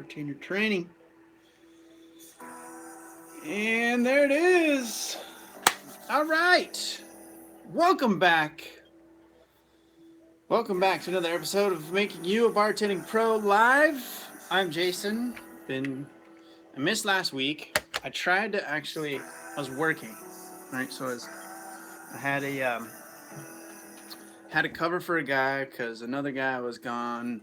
Bartender Training. And there it is. All right. Welcome back. Welcome back to another episode of Making You a Bartending Pro Live. I'm Jason. I missed last week. I tried to I was working, right? So I had a cover for a guy because another guy was gone.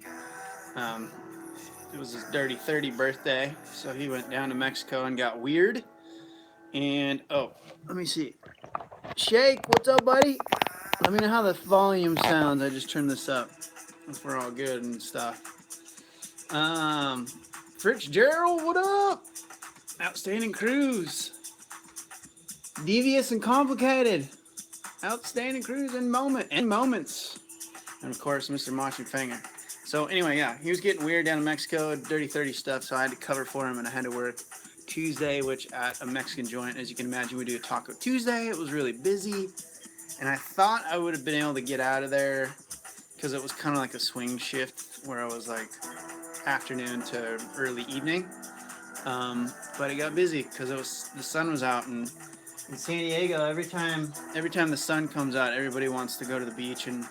It was his dirty 30 birthday, so he went down to Mexico and got weird. And oh, let me see. Shake, what's up, buddy? Let me know how the volume sounds. I just turned this up. If we're all good and stuff. Fitzgerald, what up? Outstanding cruise. Devious and complicated. Outstanding cruise and moments. And of course, Mr. Mosh and Fanger. So anyway, yeah, he was getting weird down in Mexico, dirty 30 stuff, so I had to cover for him, and I had to work Tuesday, which at a Mexican joint, as you can imagine, we do a Taco Tuesday. It was really busy, and I thought I would have been able to get out of there because it was kind of like a swing shift where I was like afternoon to early evening, but it got busy because the sun was out, and in San Diego, every time the sun comes out, everybody wants to go to the beach and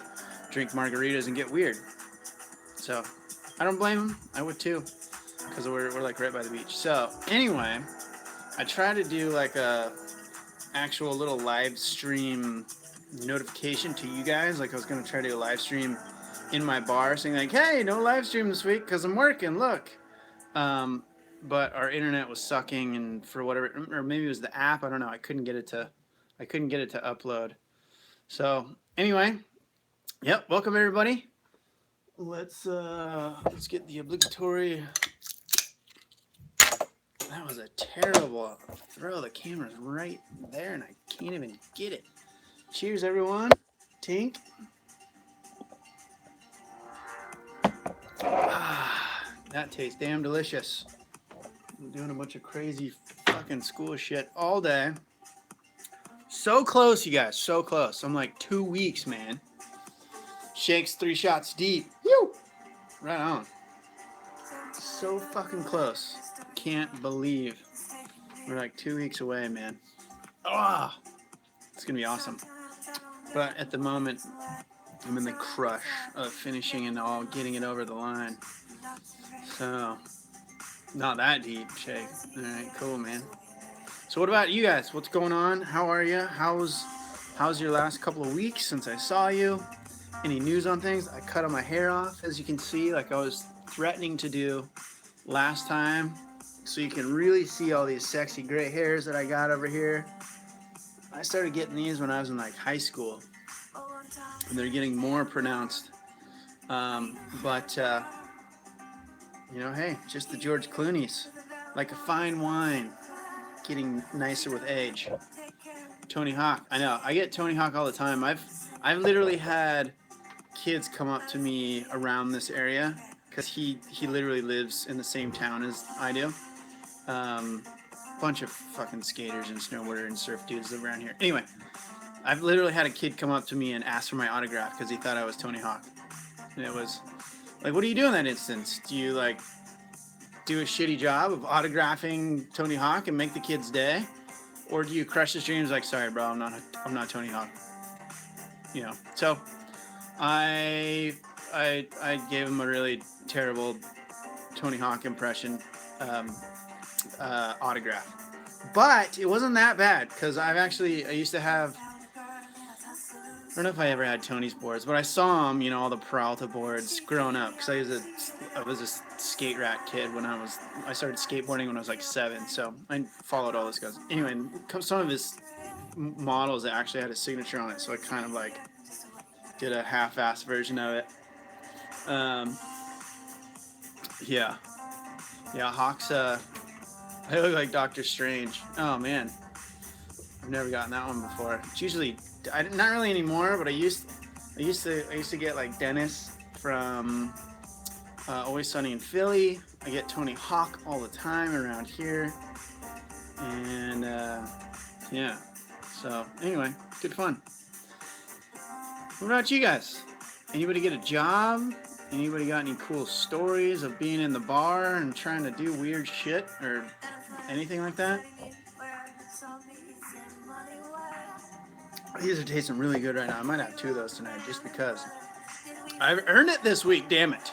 drink margaritas and get weird. So I don't blame them. I would too, because we're like right by the beach. So anyway, I try to do like a actual little live stream notification to you guys. Like I was gonna try to do a live stream in my bar, saying like, "Hey, no live stream this week because I'm working. Look." But our internet was sucking, and for whatever, or maybe it was the app. I don't know. I couldn't get it to upload. So anyway, yep. Welcome everybody. Let's get the obligatory. That was a terrible throw. The camera's right there, and I can't even get it. Cheers, everyone. Tink. That tastes damn delicious. I'm doing a bunch of crazy fucking school shit all day. So close, you guys. So close. I'm like 2 weeks, man. Shakes 3 shots deep. Woo! Right on. So fucking close. Can't believe we're like 2 weeks away, man. Ah, it's gonna be awesome. But at the moment, I'm in the crush of finishing and all getting it over the line. So, not that deep, Shake. All right, cool, man. So what about you guys? What's going on? How are you? How's your last couple of weeks since I saw you? Any news on things? I cut all my hair off, as you can see, like I was threatening to do last time. So you can really see all these sexy gray hairs that I got over here. I started getting these when I was in like high school. And they're getting more pronounced. Hey, just the George Clooney's. Like a fine wine, getting nicer with age. Tony Hawk. I know. I get Tony Hawk all the time. I've literally had kids come up to me around this area because he literally lives in the same town as I do. Bunch of fucking skaters and snowboarder and surf dudes live around here. Anyway, I've literally had a kid come up to me and ask for my autograph because he thought I was Tony Hawk. And it was like, what do you do in that instance? Do you like do a shitty job of autographing Tony Hawk and make the kid's day? Or do you crush his dreams like, sorry bro, I'm not Tony Hawk. You know. So I gave him a really terrible Tony Hawk impression autograph. But it wasn't that bad because I used to have, I don't know if I ever had Tony's boards, but I saw him, all the Peralta boards growing up because I was a skate rat kid when I started skateboarding when I was like 7, so I followed all those guys. Anyway, some of his models that actually had a signature on it, so I kind of like did a half-assed version of it. Hawk's, I look like Doctor Strange. Oh man, I've never gotten that one before. It's usually, not really anymore, but I used to get like Dennis from Always Sunny in Philly. I get Tony Hawk all the time around here, and yeah. So anyway, good fun. What about you guys? Anybody get a job Anybody got any cool stories of being in the bar and trying to do weird shit or anything like that? These are tasting really good right now. I might have 2 of those tonight just because. I've earned it this week, damn it.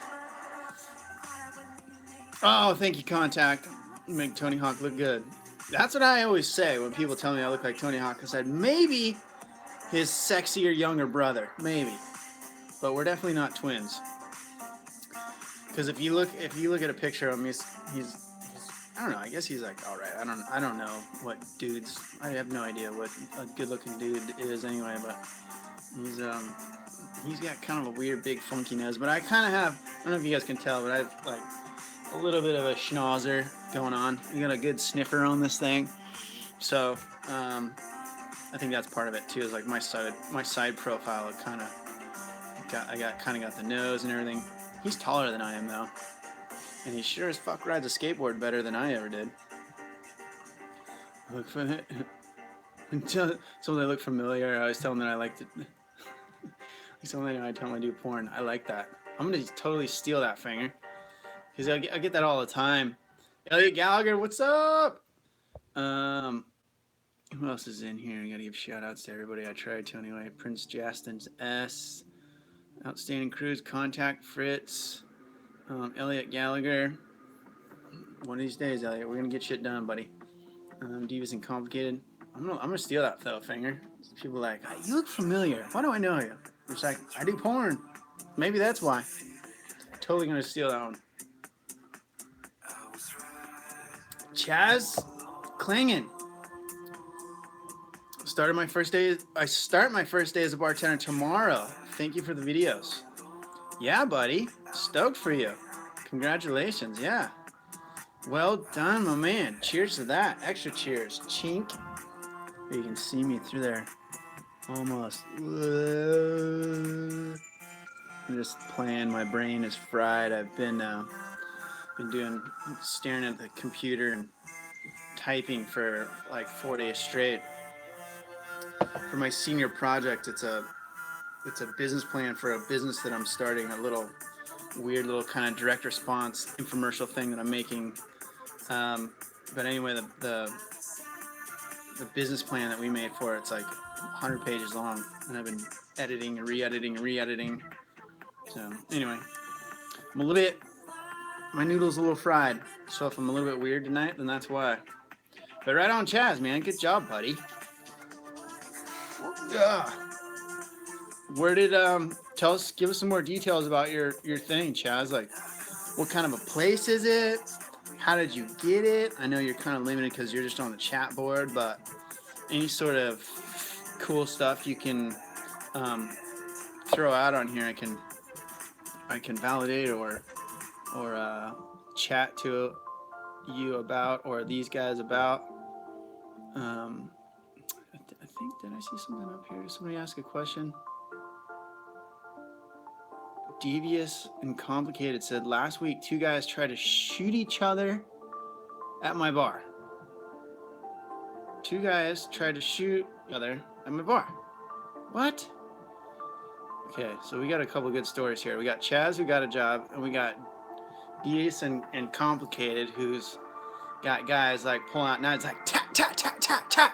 Oh, thank you, Contact. You make Tony Hawk look good. That's what I always say when people tell me I look like Tony Hawk. I said, maybe his sexier younger brother. Maybe. But we're definitely not twins. Because if you look at a picture of him, he's I don't know, I guess he's like all right. I don't know what dudes. I have no idea what a good-looking dude is anyway, but he's got kind of a weird big funky nose, but I kind of have, I don't know if you guys can tell, but I have like a little bit of a schnauzer going on. You got a good sniffer on this thing. So, I think that's part of it too, is like my side profile kind of I got the nose and everything. He's taller than I am though. And he sure as fuck rides a skateboard better than I ever did. Look for it. Until they look familiar, I always tell them that I like to. Something I tell them I do porn. I like that. I'm gonna totally steal that finger, because I get that all the time. Elliot Gallagher, what's up? Who else is in here? I gotta give shout outs to everybody I tried to anyway. Prince Justin's S. Outstanding Cruise, Contact Fritz. Elliot Gallagher. One of these days, Elliot, we're gonna get shit done, buddy. Devious and Complicated. I'm gonna steal that fellow finger. People are like, you look familiar. Why do I know you? It's like, I do porn. Maybe that's why. Totally gonna steal that one. Chaz Klingen. I start my first day as a bartender tomorrow. Thank you for the videos. Yeah, buddy. Stoked for you. Congratulations. Yeah. Well done, my man. Cheers to that. Extra cheers. Chink. You can see me through there. Almost. I'm just playing. My brain is fried. I've been staring at the computer and typing for like 4 days straight. For my senior project, it's a business plan for a business that I'm starting, a weird little kind of direct response infomercial thing that I'm making. But anyway, the business plan that we made for it's like 100 pages long, and I've been editing and re-editing. So anyway, my noodle's a little fried, so if I'm a little bit weird tonight, then that's why. But right on, Chaz, man. Good job, buddy. Where did give us some more details about your thing, Chaz. Like, what kind of a place is it? How did you get it? I know you're kind of limited because you're just on the chat board, but any sort of cool stuff you can throw out on here, I can validate or chat to you about, or these guys about. I think, did I see something up here? Somebody ask a question. Devious and Complicated said, last week 2 guys tried to shoot each other at my bar. 2 guys tried to shoot each other at my bar. What? Okay, so we got a couple good stories here. We got Chaz, who got a job, and we got Devious and Complicated, who's got guys like pulling out knives, like tap, tap, tap, tap, tap.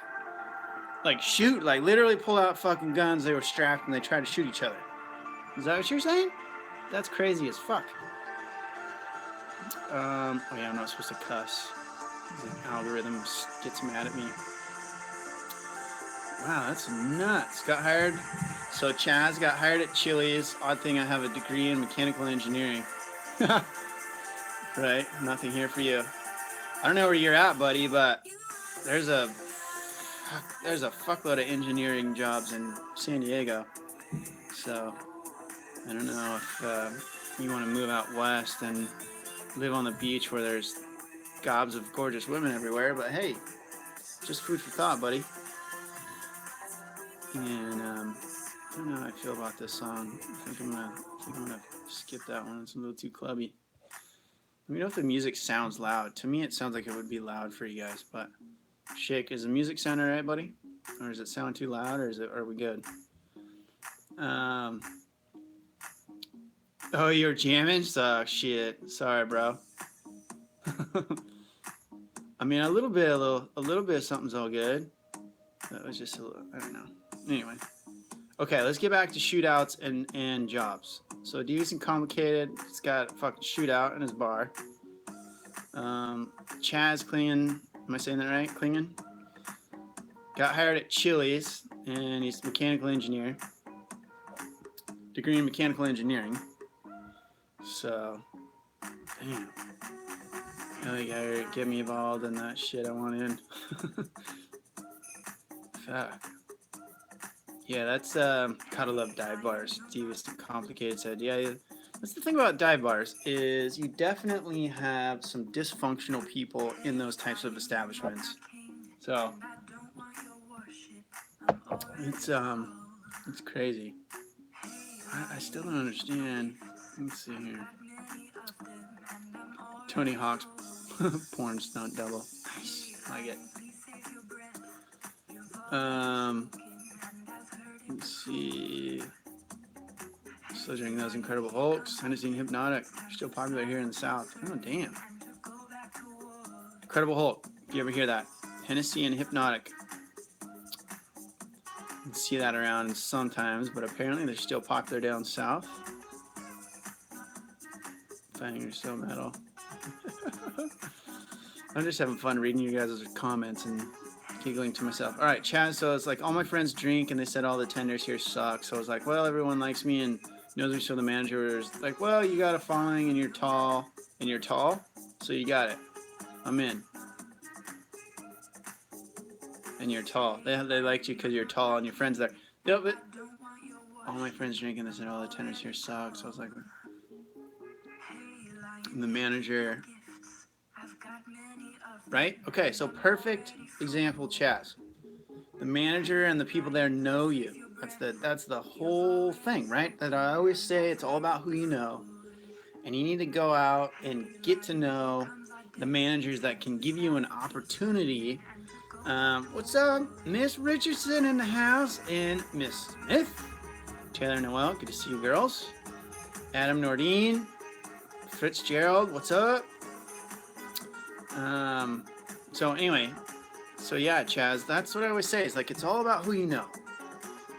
Like shoot, like literally pull out fucking guns. They were strapped and they tried to shoot each other. Is that what you're saying? That's crazy as fuck. Oh yeah, I'm not supposed to cuss. The algorithm gets mad at me. Wow, that's nuts. Got hired. So Chaz got hired at Chili's. Odd thing, I have a degree in mechanical engineering. Right, nothing here for you. I don't know where you're at, buddy, but there's a fuckload of engineering jobs in San Diego. So I don't know if you want to move out west and live on the beach where there's gobs of gorgeous women everywhere, but hey, just food for thought, buddy. And I don't know how I feel about this song. I think I'm gonna skip that one. It's a little too clubby. Let me know if the music sounds loud. To me, it sounds like it would be loud for you guys, but Shake, is the music sound all right, buddy? Or does it sound too loud, or are we good? Oh, you're jamming? So shit. Sorry, bro. I mean, a little bit of something's all good. That was just a little, I don't know. Anyway. Okay, let's get back to shootouts and jobs. So devious and complicated. He's got a fucking shootout in his bar. Chaz Klingen, am I saying that right? Klingen? Got hired at Chili's, and he's a mechanical engineer. Degree in mechanical engineering. So, damn. Really gotta get me involved in that shit I want in. Fuck. Yeah, that's, gotta love dive bars. Devious and complicated said, yeah, that's the thing about dive bars, is you definitely have some dysfunctional people in those types of establishments. So, it's crazy. I still don't understand. Let's see here. Tony Hawk's porn stunt double. Nice. I like it. Let's see. Still drinking those Incredible Hulks. Hennessy and Hypnotic. Still popular here in the South. Oh, damn. Incredible Hulk. If you ever hear that. Hennessy and Hypnotic. You can see that around sometimes, but apparently they're still popular down south. Finding you're so metal. I'm just having fun reading you guys' comments and giggling to myself. All right, Chaz, so it's like all my friends drink and they said all the tenders here suck. So I was like, well, everyone likes me and knows me, so the manager was like, well, you got a following and you're tall. And you're tall? So you got it. I'm in. And you're tall. They liked you because you're tall and your friends there. Yep, but all my friends drinking this and all the tenders here suck. So I was like, and the manager, right? Okay, so perfect example, Chaz. The manager and the people there know you. That's the whole thing, right? That I always say, it's all about who you know. And you need to go out and get to know the managers that can give you an opportunity. What's up? Miss Richardson in the house and Miss Smith. Taylor Noel, good to see you girls. Adam Nordine. Fitzgerald, what's up? So anyway, so yeah, Chaz, that's what I always say. It's like, it's all about who you know.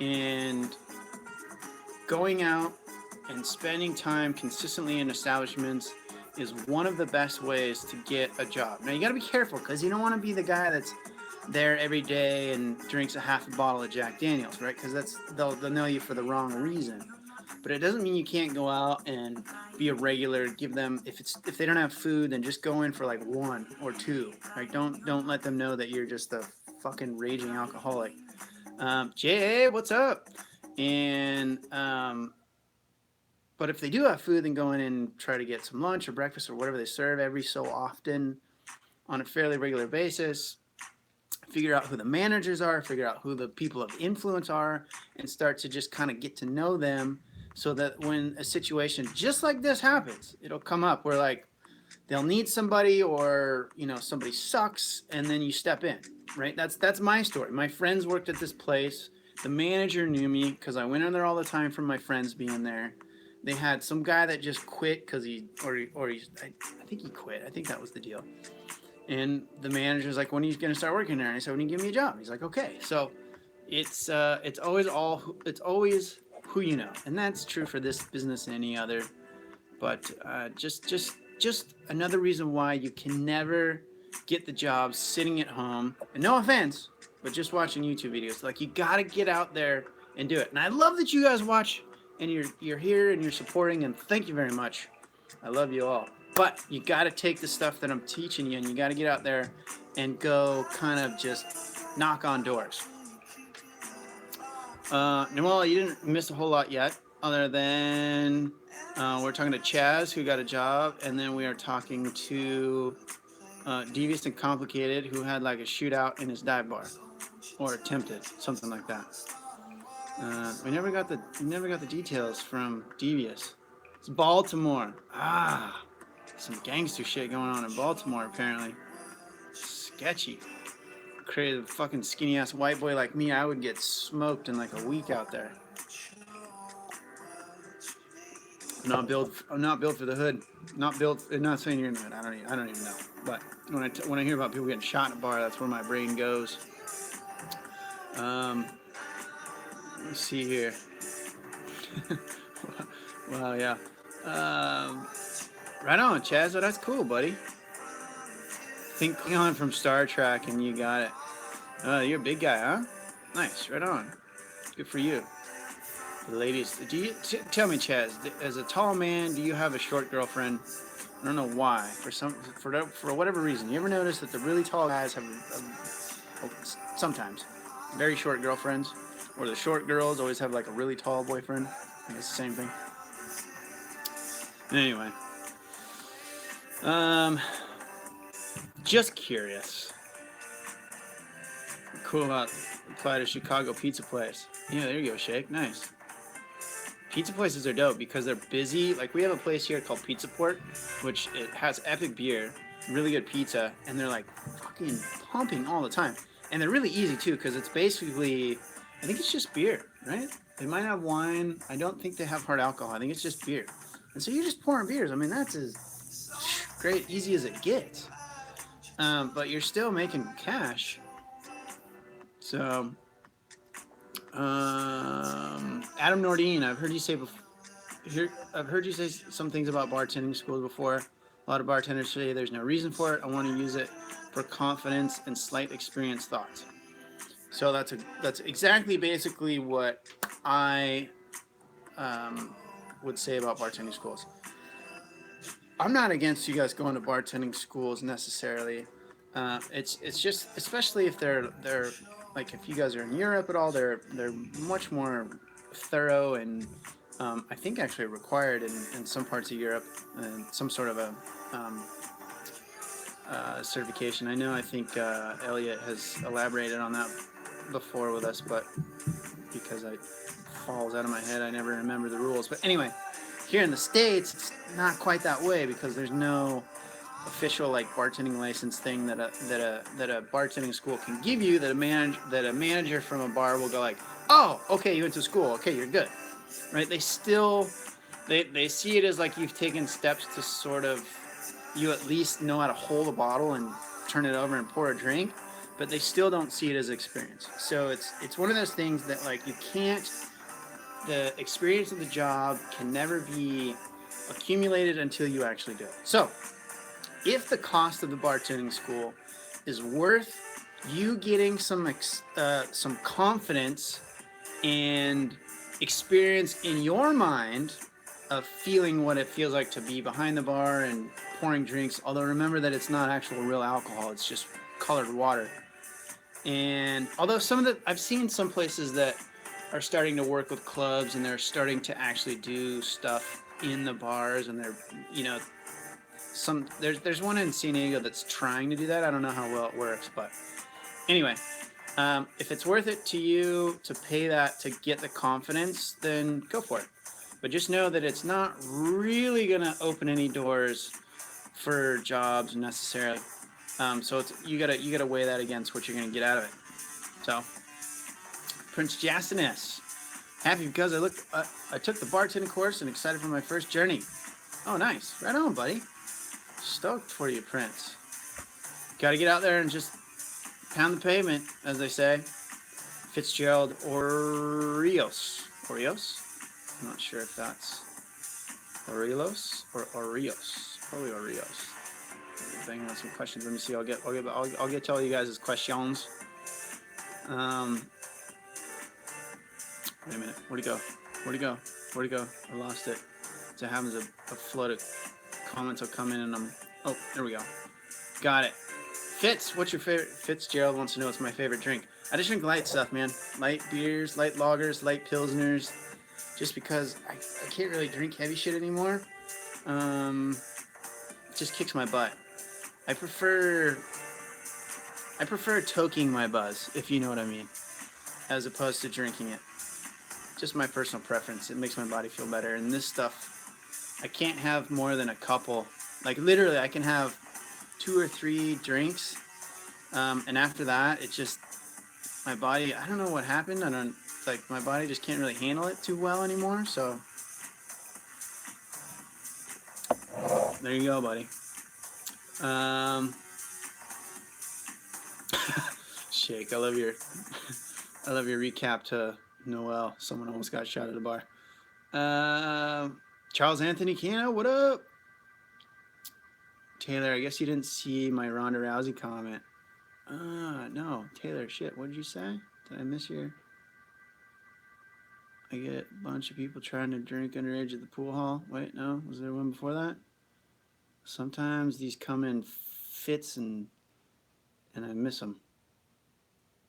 And going out and spending time consistently in establishments is one of the best ways to get a job. Now you gotta be careful, because you don't want to be the guy that's there every day and drinks a half a bottle of Jack Daniels, right? Because they'll know you for the wrong reason. But it doesn't mean you can't go out and be a regular. Give them, if they don't have food, then just go in for like 1 or 2. Right? Don't let them know that you're just a fucking raging alcoholic. Jay, what's up? And but if they do have food, then go in and try to get some lunch or breakfast or whatever they serve every so often on a fairly regular basis. Figure out who the managers are, figure out who the people of influence are, and start to just kind of get to know them, so that when a situation just like this happens, it'll come up where like they'll need somebody, or somebody sucks, and then you step in, right? That's my story. My friends worked at this place. The manager knew me because I went in there all the time from my friends being there. They had some guy that just quit because I think he quit. I think that was the deal. And the manager's like, when are you going to start working there? And I said, when you give me a job. He's like, okay. So it's always who you know. And that's true for this business and any other. But just another reason why you can never get the job sitting at home. And no offense, but just watching YouTube videos. Like, you got to get out there and do it. And I love that you guys watch and you're here and you're supporting. And thank you very much. I love you all. But you got to take the stuff that I'm teaching you, and you got to get out there and go kind of just knock on doors. Noel, you didn't miss a whole lot yet, other than we're talking to Chaz, who got a job, and then we are talking to Devious and Complicated, who had like a shootout in his dive bar, or attempted, something like that. We never got the details from Devious. It's Baltimore. Some gangster shit going on in Baltimore, apparently. Sketchy. Created a fucking skinny ass white boy like me, I would get smoked in like a week out there. I'm not built for the hood. Not built. I'm not saying you're in the hood. I don't even know. But when I hear about people getting shot in a bar, that's where my brain goes. Let's see here. Well, yeah. Right on, Chaz. Oh, that's cool, buddy. Think Klingon from Star Trek, and you got it. You're a big guy, huh? Nice. Right on. Good for you. The ladies, do you tell me, Chaz? As a tall man, do you have a short girlfriend? I don't know why. For whatever reason, you ever notice that the really tall guys have sometimes very short girlfriends, or the short girls always have like a really tall boyfriend? I think it's the same thing. Anyway, just curious. Cool about apply to Chicago pizza place. Yeah, there you go, Shake. Nice. Pizza places are dope because they're busy. Like, we have a place here called Pizza Port, which it has epic beer, really good pizza, and they're like fucking pumping all the time. And they're really easy too, because it's basically, I think it's just beer, right? They might have wine. I don't think they have hard alcohol. I think it's just beer. And so you're just pouring beers. I mean, that's as great, easy as it gets. But you're still making cash. So, Adam Nordine, I've heard you say some things about bartending schools before. A lot of bartenders say there's no reason for it. I want to use it for confidence and slight experience thoughts. So that's exactly basically what I would say about bartending schools. I'm not against you guys going to bartending schools necessarily. It's just, especially if they're like, if you guys are in Europe at all, they're much more thorough and I think actually required in some parts of Europe, and some sort of a certification. I think Elliot has elaborated on that before with us, but because it falls out of my head, I never remember the rules. But anyway, here in the States, it's not quite that way because there's no official like bartending license thing that a bartending school can give you, that a manager from a bar will go like, oh, okay, you went to school, okay, you're good, right? They still they see it as like you've taken steps to sort of, you at least know how to hold a bottle and turn it over and pour a drink, but they still don't see it as experience. So it's one of those things that, like, you can't, the experience of the job can never be accumulated until you actually do it. So if the cost of the bartending school is worth you getting some confidence and experience in your mind of feeling what it feels like to be behind the bar and pouring drinks, although remember that it's not actual real alcohol, it's just colored water. And although I've seen some places that are starting to work with clubs and they're starting to actually do stuff in the bars, and they're, there's one in San Diego that's trying to do that. I don't know how well it works, but anyway, if it's worth it to you to pay that to get the confidence, then go for it. But just know that it's not really gonna open any doors for jobs necessarily. So you gotta weigh that against what you're gonna get out of it. So, Prince Jacinus, happy because I took the bartending course and excited for my first journey. Oh, nice, right on, buddy. Stoked for you, Prince. Gotta get out there and just pound the pavement, as they say. Fitzgerald Orios. I'm not sure if that's Orios or Orios. Probably Orios. Banging on some questions. Let me see. I'll get to all you guys' questions. Wait a minute. Where'd it go? I lost it. So it happens, a flood of comments will come in and oh, there we go. Got it. Fitz, what's your favorite? Fitzgerald wants to know what's my favorite drink. I just drink light stuff, man. Light beers, light lagers, light pilsners. Just because I can't really drink heavy shit anymore. It just kicks my butt. I prefer toking my buzz, if you know what I mean, as opposed to drinking it. Just my personal preference. It makes my body feel better. And this stuff, I can't have more than a couple. Like, literally, I can have 2 or 3 drinks, and after that, it just, my body, I don't know what happened. My body just can't really handle it too well anymore. So there you go, buddy. Shake, I love your recap to Noel. Someone almost got shot at a bar. Charles Anthony Cano, what up? Taylor, I guess you didn't see my Ronda Rousey comment. No, Taylor, shit, what did you say? Did I miss your... I get a bunch of people trying to drink underage at the pool hall. Wait, no, was there one before that? Sometimes these come in fits and I miss them.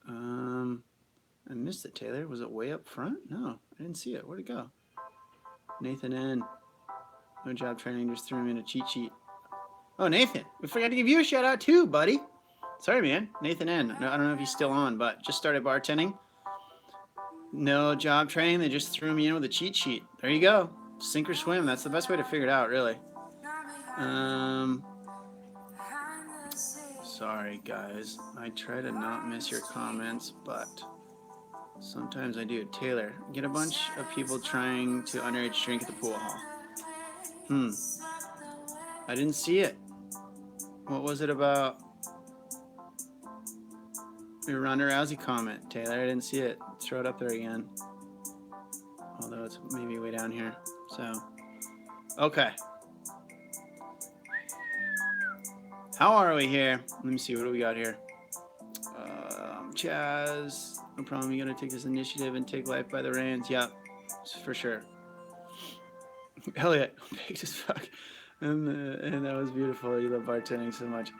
I missed it, Taylor. Was it way up front? No, I didn't see it. Where'd it go? Nathan N. No job training, just threw me in a cheat sheet. Oh, Nathan, we forgot to give you a shout out too, buddy. Sorry, man. Nathan N. No, I don't know if he's still on, but just started bartending. No job training. They just threw me in with a cheat sheet. There you go. Sink or swim. That's the best way to figure it out, really. Sorry, guys. I try to not miss your comments, but sometimes I do. Taylor, get a bunch of people trying to underage drink at the pool hall. I didn't see it. What was it about? Your Ronda Rousey comment, Taylor. I didn't see it. Throw it up there again. Although it's maybe way down here. So, okay. How are we here? Let me see. What do we got here? Chaz. No problem. You gotta take this initiative and take life by the reins. Yep, for sure. Elliot, baked as fuck. And that was beautiful. You love bartending so much.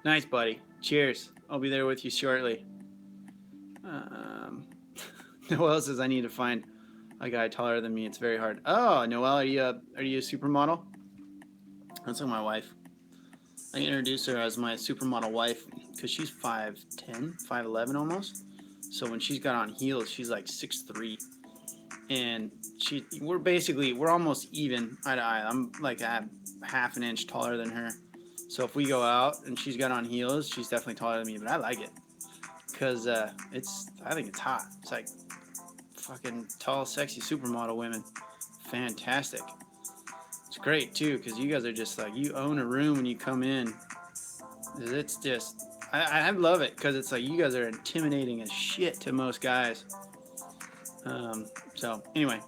Nice, buddy. Cheers. I'll be there with you shortly. Noel says I need to find a guy taller than me. It's very hard. Oh, Noel, are you a supermodel? That's like my wife. I introduce her as my supermodel wife because she's 5'10", 5'11" almost. So when she's got on heels, she's like 6'3". And we're almost even eye to eye. I'm like a half an inch taller than her. So if we go out and she's got on heels, she's definitely taller than me, but I like it. Because I think it's hot. It's like fucking tall, sexy supermodel women. Fantastic. It's great too, because you guys are just like, you own a room when you come in. It's just, I love it, because it's like you guys are intimidating as shit to most guys. So anyway,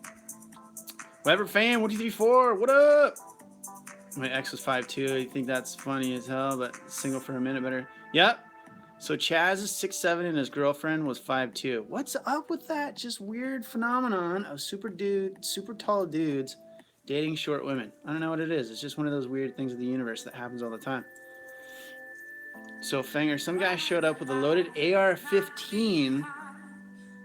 whatever fan, 1 2 3 4, what up? My ex was 5'2". You think that's funny as hell, but single for a minute better. Yep. So Chaz is 6'7" and his girlfriend was 5'2". What's up with that? Just weird phenomenon of super tall dudes dating short women. I don't know what it is. It's just one of those weird things of the universe that happens all the time. So Fanger, some guy showed up with a loaded AR-15.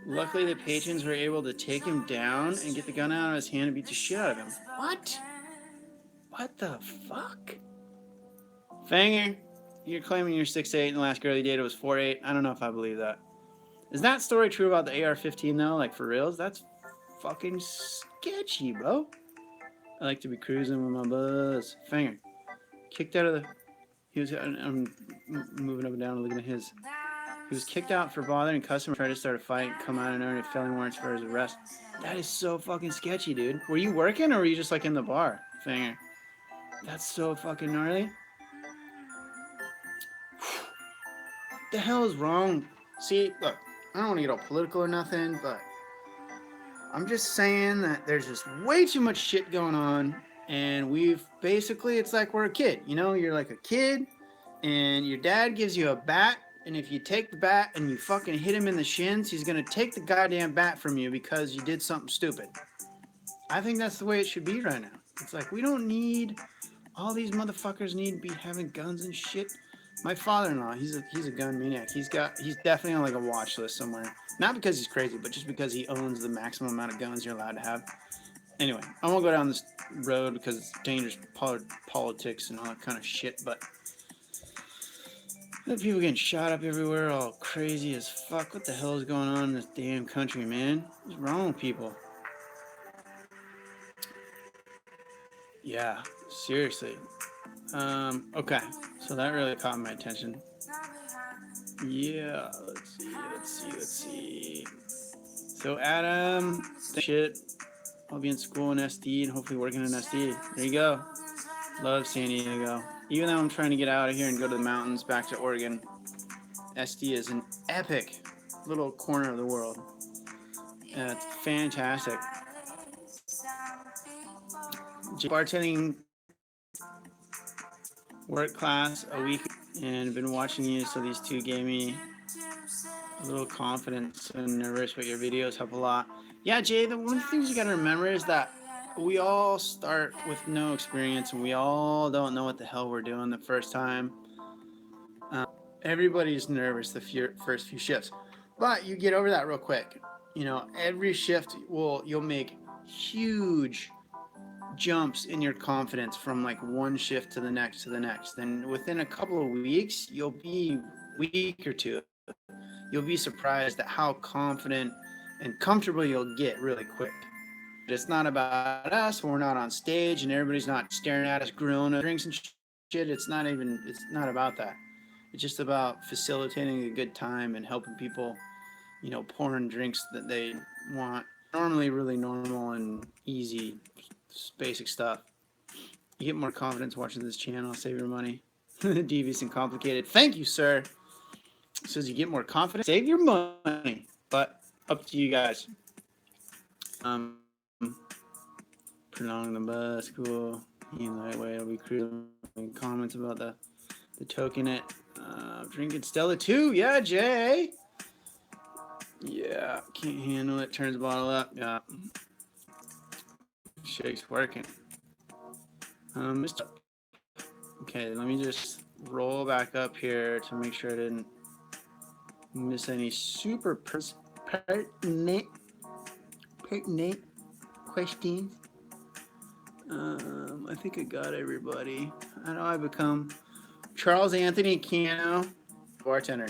Luckily, the patrons were able to take him down and get the gun out of his hand and beat the shit out of him. What? What the fuck? Fanger, you're claiming you're 6'8" and the last girl you dated was 4'8". I don't know if I believe that. Is that story true about the AR-15 though? Like for reals? That's fucking sketchy, bro. I like to be cruising with my buzz. Fanger, kicked out of the... I'm moving up and down and looking at his... He was kicked out for bothering a customer, tried to start a fight, come out and earn a felony warrants for his arrest. That is so fucking sketchy, dude. Were you working or were you just like in the bar? Fanger. That's so fucking gnarly. What the hell is wrong? See, look, I don't want to get all political or nothing, but I'm just saying that there's just way too much shit going on, and we've basically, it's like we're a kid, you know? You're like a kid, and your dad gives you a bat, and if you take the bat and you fucking hit him in the shins, he's gonna take the goddamn bat from you because you did something stupid. I think that's the way it should be right now. It's like, we don't need... All these motherfuckers need to be having guns and shit. My father-in-law, he's a gun maniac. He's definitely on like a watch list somewhere. Not because he's crazy, but just because he owns the maximum amount of guns you're allowed to have. Anyway, I won't go down this road because it's dangerous politics and all that kind of shit, but people getting shot up everywhere, all crazy as fuck. What the hell is going on in this damn country, man? What's wrong with people? Yeah, seriously. Okay, so that really caught my attention. Yeah, let's see. So Adam, shit, I'll be in school in SD and hopefully working in SD. There you go. Love San Diego. Even though I'm trying to get out of here and go to the mountains back to Oregon, SD is an epic little corner of the world. It's fantastic. Bartending work class a week and been watching you, so these two gave me a little confidence and nervous, but your videos help a lot. Yeah, Jay, one of the things you got to remember is that we all start with no experience and we all don't know what the hell we're doing the first time. Everybody's nervous the first few shifts, but you get over that real quick. You know, every shift you'll make huge jumps in your confidence from like one shift to the next to the next. Then within a couple of weeks, you'll be week or two, you'll be surprised at how confident and comfortable you'll get really quick. But it's not about us when we're not on stage and everybody's not staring at us, grilling drinks and shit. It's not about that. It's just about facilitating a good time and helping people, you know, pouring drinks that they want. Normally really normal and easy, basic stuff. You get more confidence watching this channel. Save your money. Devious and complicated. Thank you, sir. It says you get more confidence. Save your money. But up to you guys. Prolong the bus. Cool. Lightweight. It'll be cruising. Comments about the token it. Drinking Stella too. Yeah, Jay. Yeah, can't handle it. Turns the bottle up. Yeah. Shake's working. Okay, let me just roll back up here to make sure I didn't miss any super pertinent questions. I think I got everybody. I know I become Charles Anthony Cano, bartender.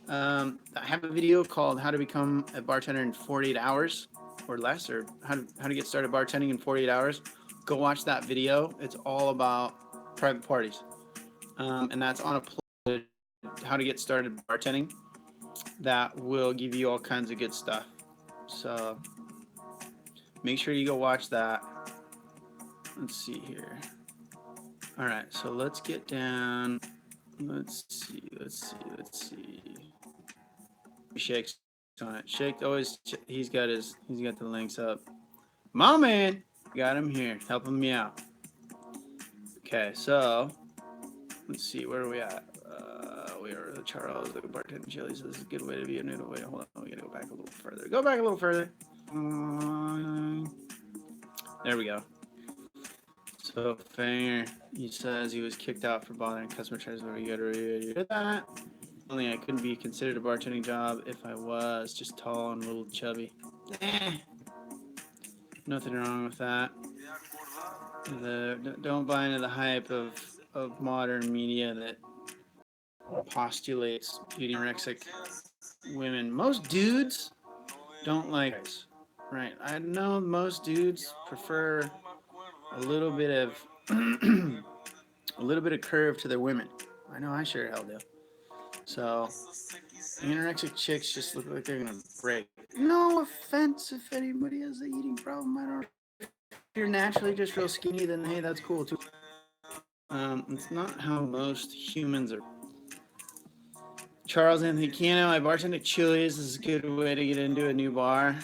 I have a video called How to Become a Bartender in 48 Hours or Less, or how to get started bartending in 48 hours. Go watch that video. It's all about private parties. And that's on a how to get started bartending. That will give you all kinds of good stuff. So make sure you go watch that. Let's see here. All right, so let's get down. Let's see. Shake's on it. Shake always. He's got the links up. My man, got him here, helping me out. Okay, so let's see, where are we at? We are the Charles, the bartending chili. So this is a good way to be a noodle. Wait, hold on, we gotta go back a little further. Go back a little further. There we go. So Fanger, he says he was kicked out for bothering customer service. You gotta read that. Only I couldn't be considered a bartending job if I was just tall and a little chubby. Nothing wrong with that. Don't buy into the hype of modern media that postulates beauty anorexic women. Most dudes don't like it. Right. I know most dudes prefer a little bit of curve to their women. I know I sure hell do. So anorexic chicks just look like they're gonna break. No offense if anybody has an eating problem. I don't. If you're naturally just real skinny, then hey, that's cool too. It's not how most humans are. Charles Anthony Cano, I bartend at Chili's. This is a good way to get into a new bar.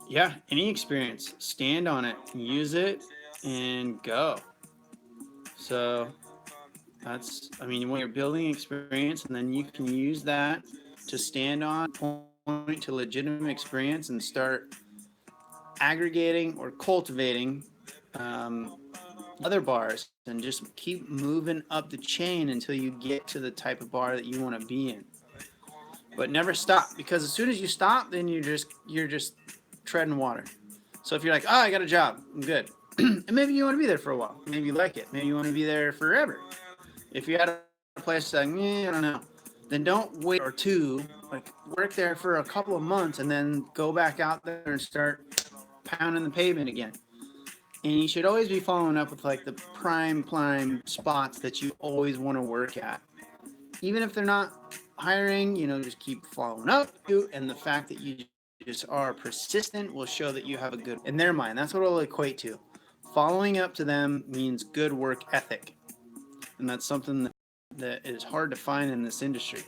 Yeah, any experience. Stand on it, use it, and go. So that's, I mean, when you're building experience, and then you can use that to stand on, point to legitimate experience, and start aggregating or cultivating other bars, and just keep moving up the chain until you get to the type of bar that you want to be in. But never stop, because as soon as you stop, then you're just treading water. So if you're like, oh, I got a job, I'm good. And maybe you want to be there for a while. Maybe you like it. Maybe you want to be there forever. If you're at a place like, I don't know, then don't wait or two. Like, work there for a couple of months and then go back out there and start pounding the pavement again. And you should always be following up with like the prime spots that you always want to work at. Even if they're not hiring, just keep following up. And the fact that you just are persistent will show that you have a good, in their mind, that's what it'll equate to. following up to them means good work ethic. And that's something that is hard to find in this industry.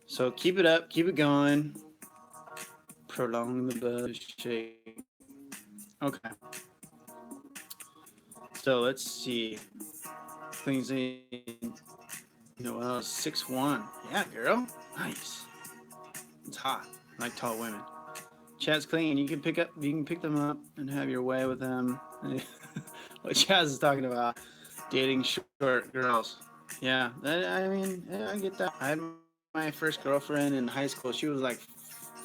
So keep it up, keep it going. Prolong the buzz shake. Okay. So let's see. Things need. Noelle 6'1". Yeah, girl. Nice. It's hot. I like tall women. Chad's clean. You can pick them up and have your way with them. What Chaz is talking about. Dating short girls. Yeah, I mean, yeah, I get that. I had my first girlfriend in high school. She was like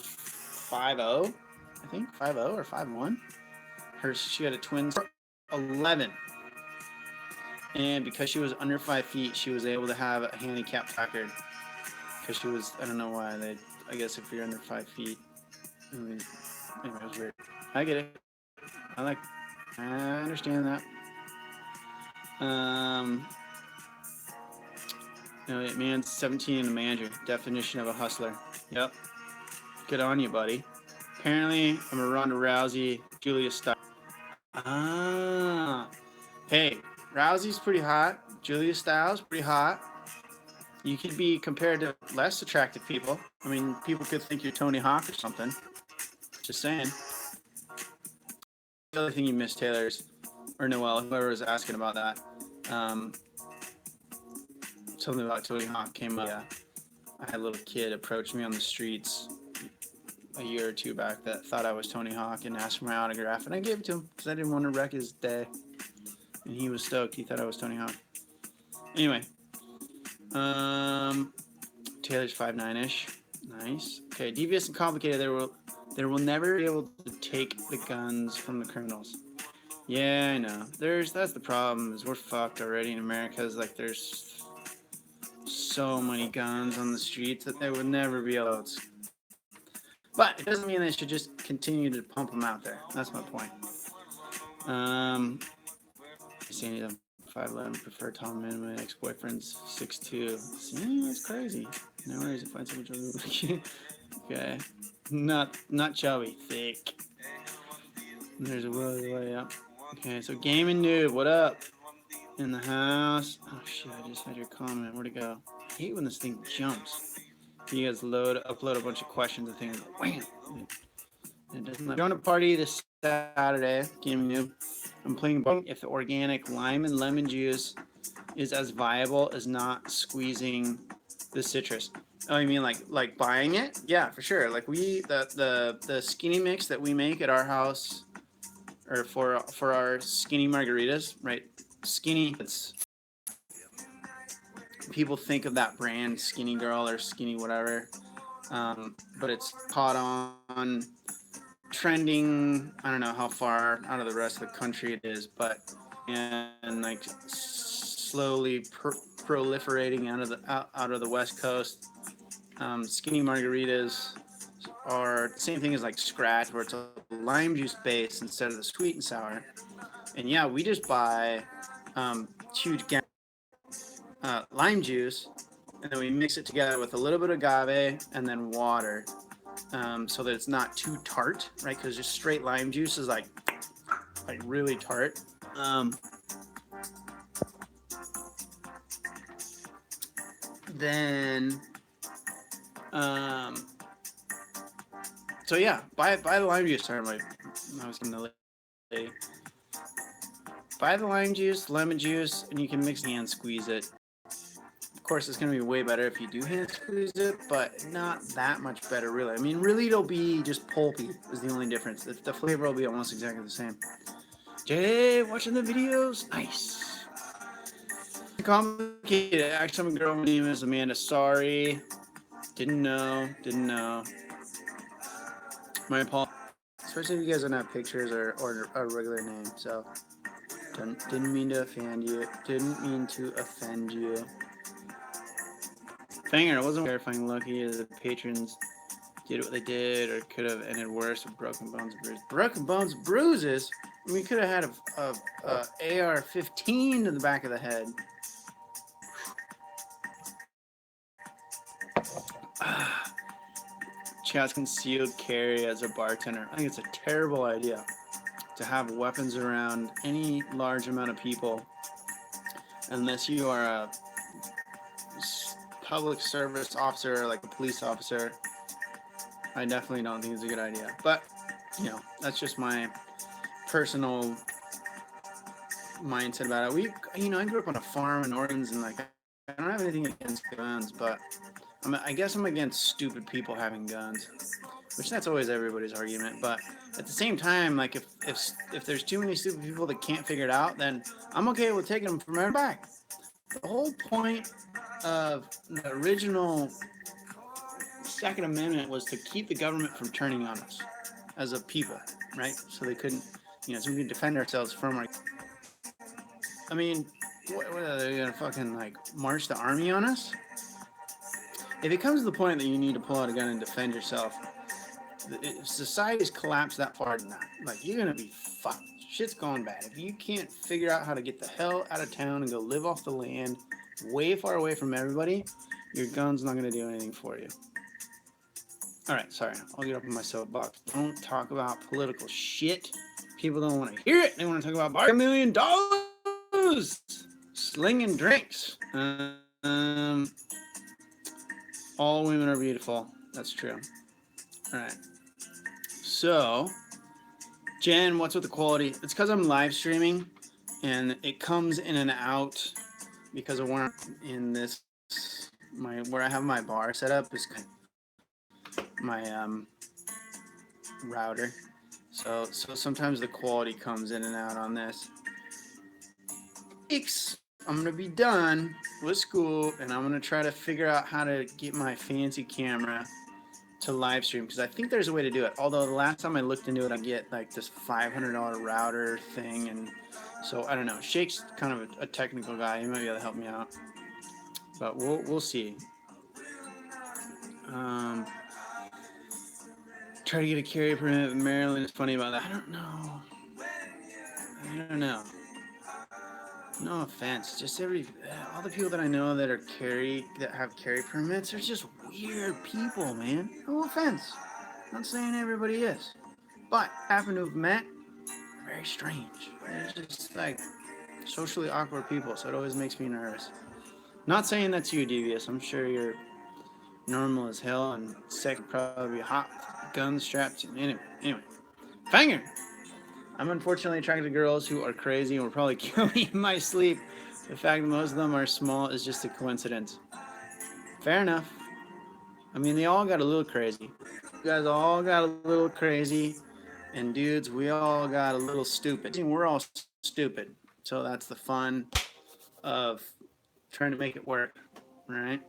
5'0", I think 5'0" or 5'1". She had a twin 11. And because she was under 5 feet, she was able to have a handicap placard. Because she was, I don't know why. I guess if you're under 5 feet. I mean, anyway, it was weird. I get it. I understand that. Man, 17 and a manager. Definition of a hustler. Yep. Good on you, buddy. Apparently, I'm a Ronda Rousey, Julia Stiles. Hey, Rousey's pretty hot. Julia Stiles, pretty hot. You could be compared to less attractive people. I mean, people could think you're Tony Hawk or something. Just saying. The other thing you missed, Taylor's, or Noelle, whoever was asking about that. Something about Tony Hawk came up. Yeah. I had a little kid approach me on the streets a year or two back that thought I was Tony Hawk and asked for my autograph, and I gave it to him because I didn't want to wreck his day. And he was stoked. He thought I was Tony Hawk. Anyway. Taylor's 5'9"-ish. Nice. Okay, devious and complicated. They will never be able to take the guns from the criminals. Yeah, I know. That's the problem, is we're fucked already in America. Is like there's so many guns on the streets that they would never be able to. But it doesn't mean they should just continue to pump them out there. That's my point. Sandy, them 5'11", prefer tall men. My ex-boyfriend's 6'2". See, that's crazy. No worries, if I find someone. Okay, not chubby, thick. And there's a way up. Okay, so Gaming Noob, what up? In the house. Oh shit, I just had your comment. Where'd it go? I hate when this thing jumps. You guys upload a bunch of questions and things. Wham! It doesn't. Join a party this Saturday. Gaming Noob. I'm playing if the organic lime and lemon juice is as viable as not squeezing the citrus. Oh, you mean like buying it? Yeah, for sure. Like the skinny mix that we make at our house, or for our skinny margaritas, right? Skinny. People think of that brand, Skinny Girl or Skinny whatever, but it's caught on trending. I don't know how far out of the rest of the country it is, but and like slowly proliferating out of the West Coast. Skinny margaritas are the same thing as like Scratch, where it's a lime juice base instead of the sweet and sour. And yeah, we just buy huge lime juice, and then we mix it together with a little bit of agave and then water, so that it's not too tart, right? Because just straight lime juice is like really tart. So yeah, buy the lime juice. Sorry, I was getting the lady. Buy the lime juice, lemon juice, and you can mix and squeeze it. Of course, it's going to be way better if you do hand squeeze it, but not that much better, really. I mean, really, it'll be just pulpy is the only difference. The flavor will be almost exactly the same. Jay, watching the videos? Nice. Complicated. Actually, I'm a girl. My name is Amanda. Sorry. Didn't know. My apologies. Especially if you guys don't have pictures or a regular name. So, didn't mean to offend you. Fanger, it wasn't terrifying lucky as the patrons did what they did, or could have ended worse with broken bones and bruises. Broken bones and bruises? We could have had a AR-15 to the back of the head. Chat's concealed carry as a bartender. I think it's a terrible idea. to have weapons around any large amount of people unless you are a public service officer, like a police officer. I definitely don't think it's a good idea. But, you know, that's just my personal mindset about it. I grew up on a farm in Oregon, and like, I don't have anything against guns, but I guess I'm against stupid people having guns, which that's always everybody's argument. But at the same time, like, if there's too many stupid people that can't figure it out, then I'm okay with taking them from every back. The whole point of the original Second Amendment was to keep the government from turning on us as a people, right? So they couldn't, so we could defend ourselves from our. I mean, what are they gonna fucking like march the army on us? If it comes to the point that you need to pull out a gun and defend yourself, if society's collapsed that far now, like, you're gonna be fucked. Shit's going bad. If you can't figure out how to get the hell out of town and go live off the land, way far away from everybody, your gun's not gonna do anything for you. All right, sorry, I'll get up on my soapbox. Don't talk about political shit. People don't want to hear it. They want to talk about $1 million, slinging drinks. All women are beautiful. That's true. All right. So, Jen, what's with the quality? It's because I'm live streaming, and it comes in and out because of where I'm in this. Where I have my bar set up is my router. So sometimes the quality comes in and out on this. I'm gonna be done with school, and I'm gonna try to figure out how to get my fancy camera to live stream, because I think there's a way to do it. Although the last time I looked into it, I get like this $500 router thing, and so I don't know. Shake's kind of a technical guy. He might be able to help me out, but we'll see. Try to get a carry permit in Maryland. It's funny about that. I don't know. No offense, just all the people that I know that have carry permits are just weird people, man. No offense. Not saying everybody is, but happen to have met, very strange. They're just like socially awkward people, so it always makes me nervous. Not saying that's you, Devious. I'm sure you're normal as hell, and second probably hot, gun strapped. Anyway, Fanger. I'm unfortunately attracted to girls who are crazy and will probably kill me in my sleep. The fact that most of them are small is just a coincidence. Fair enough. I mean, they all got a little crazy. You guys all got a little crazy. And dudes, we all got a little stupid. We're all stupid. So that's the fun of trying to make it work, right?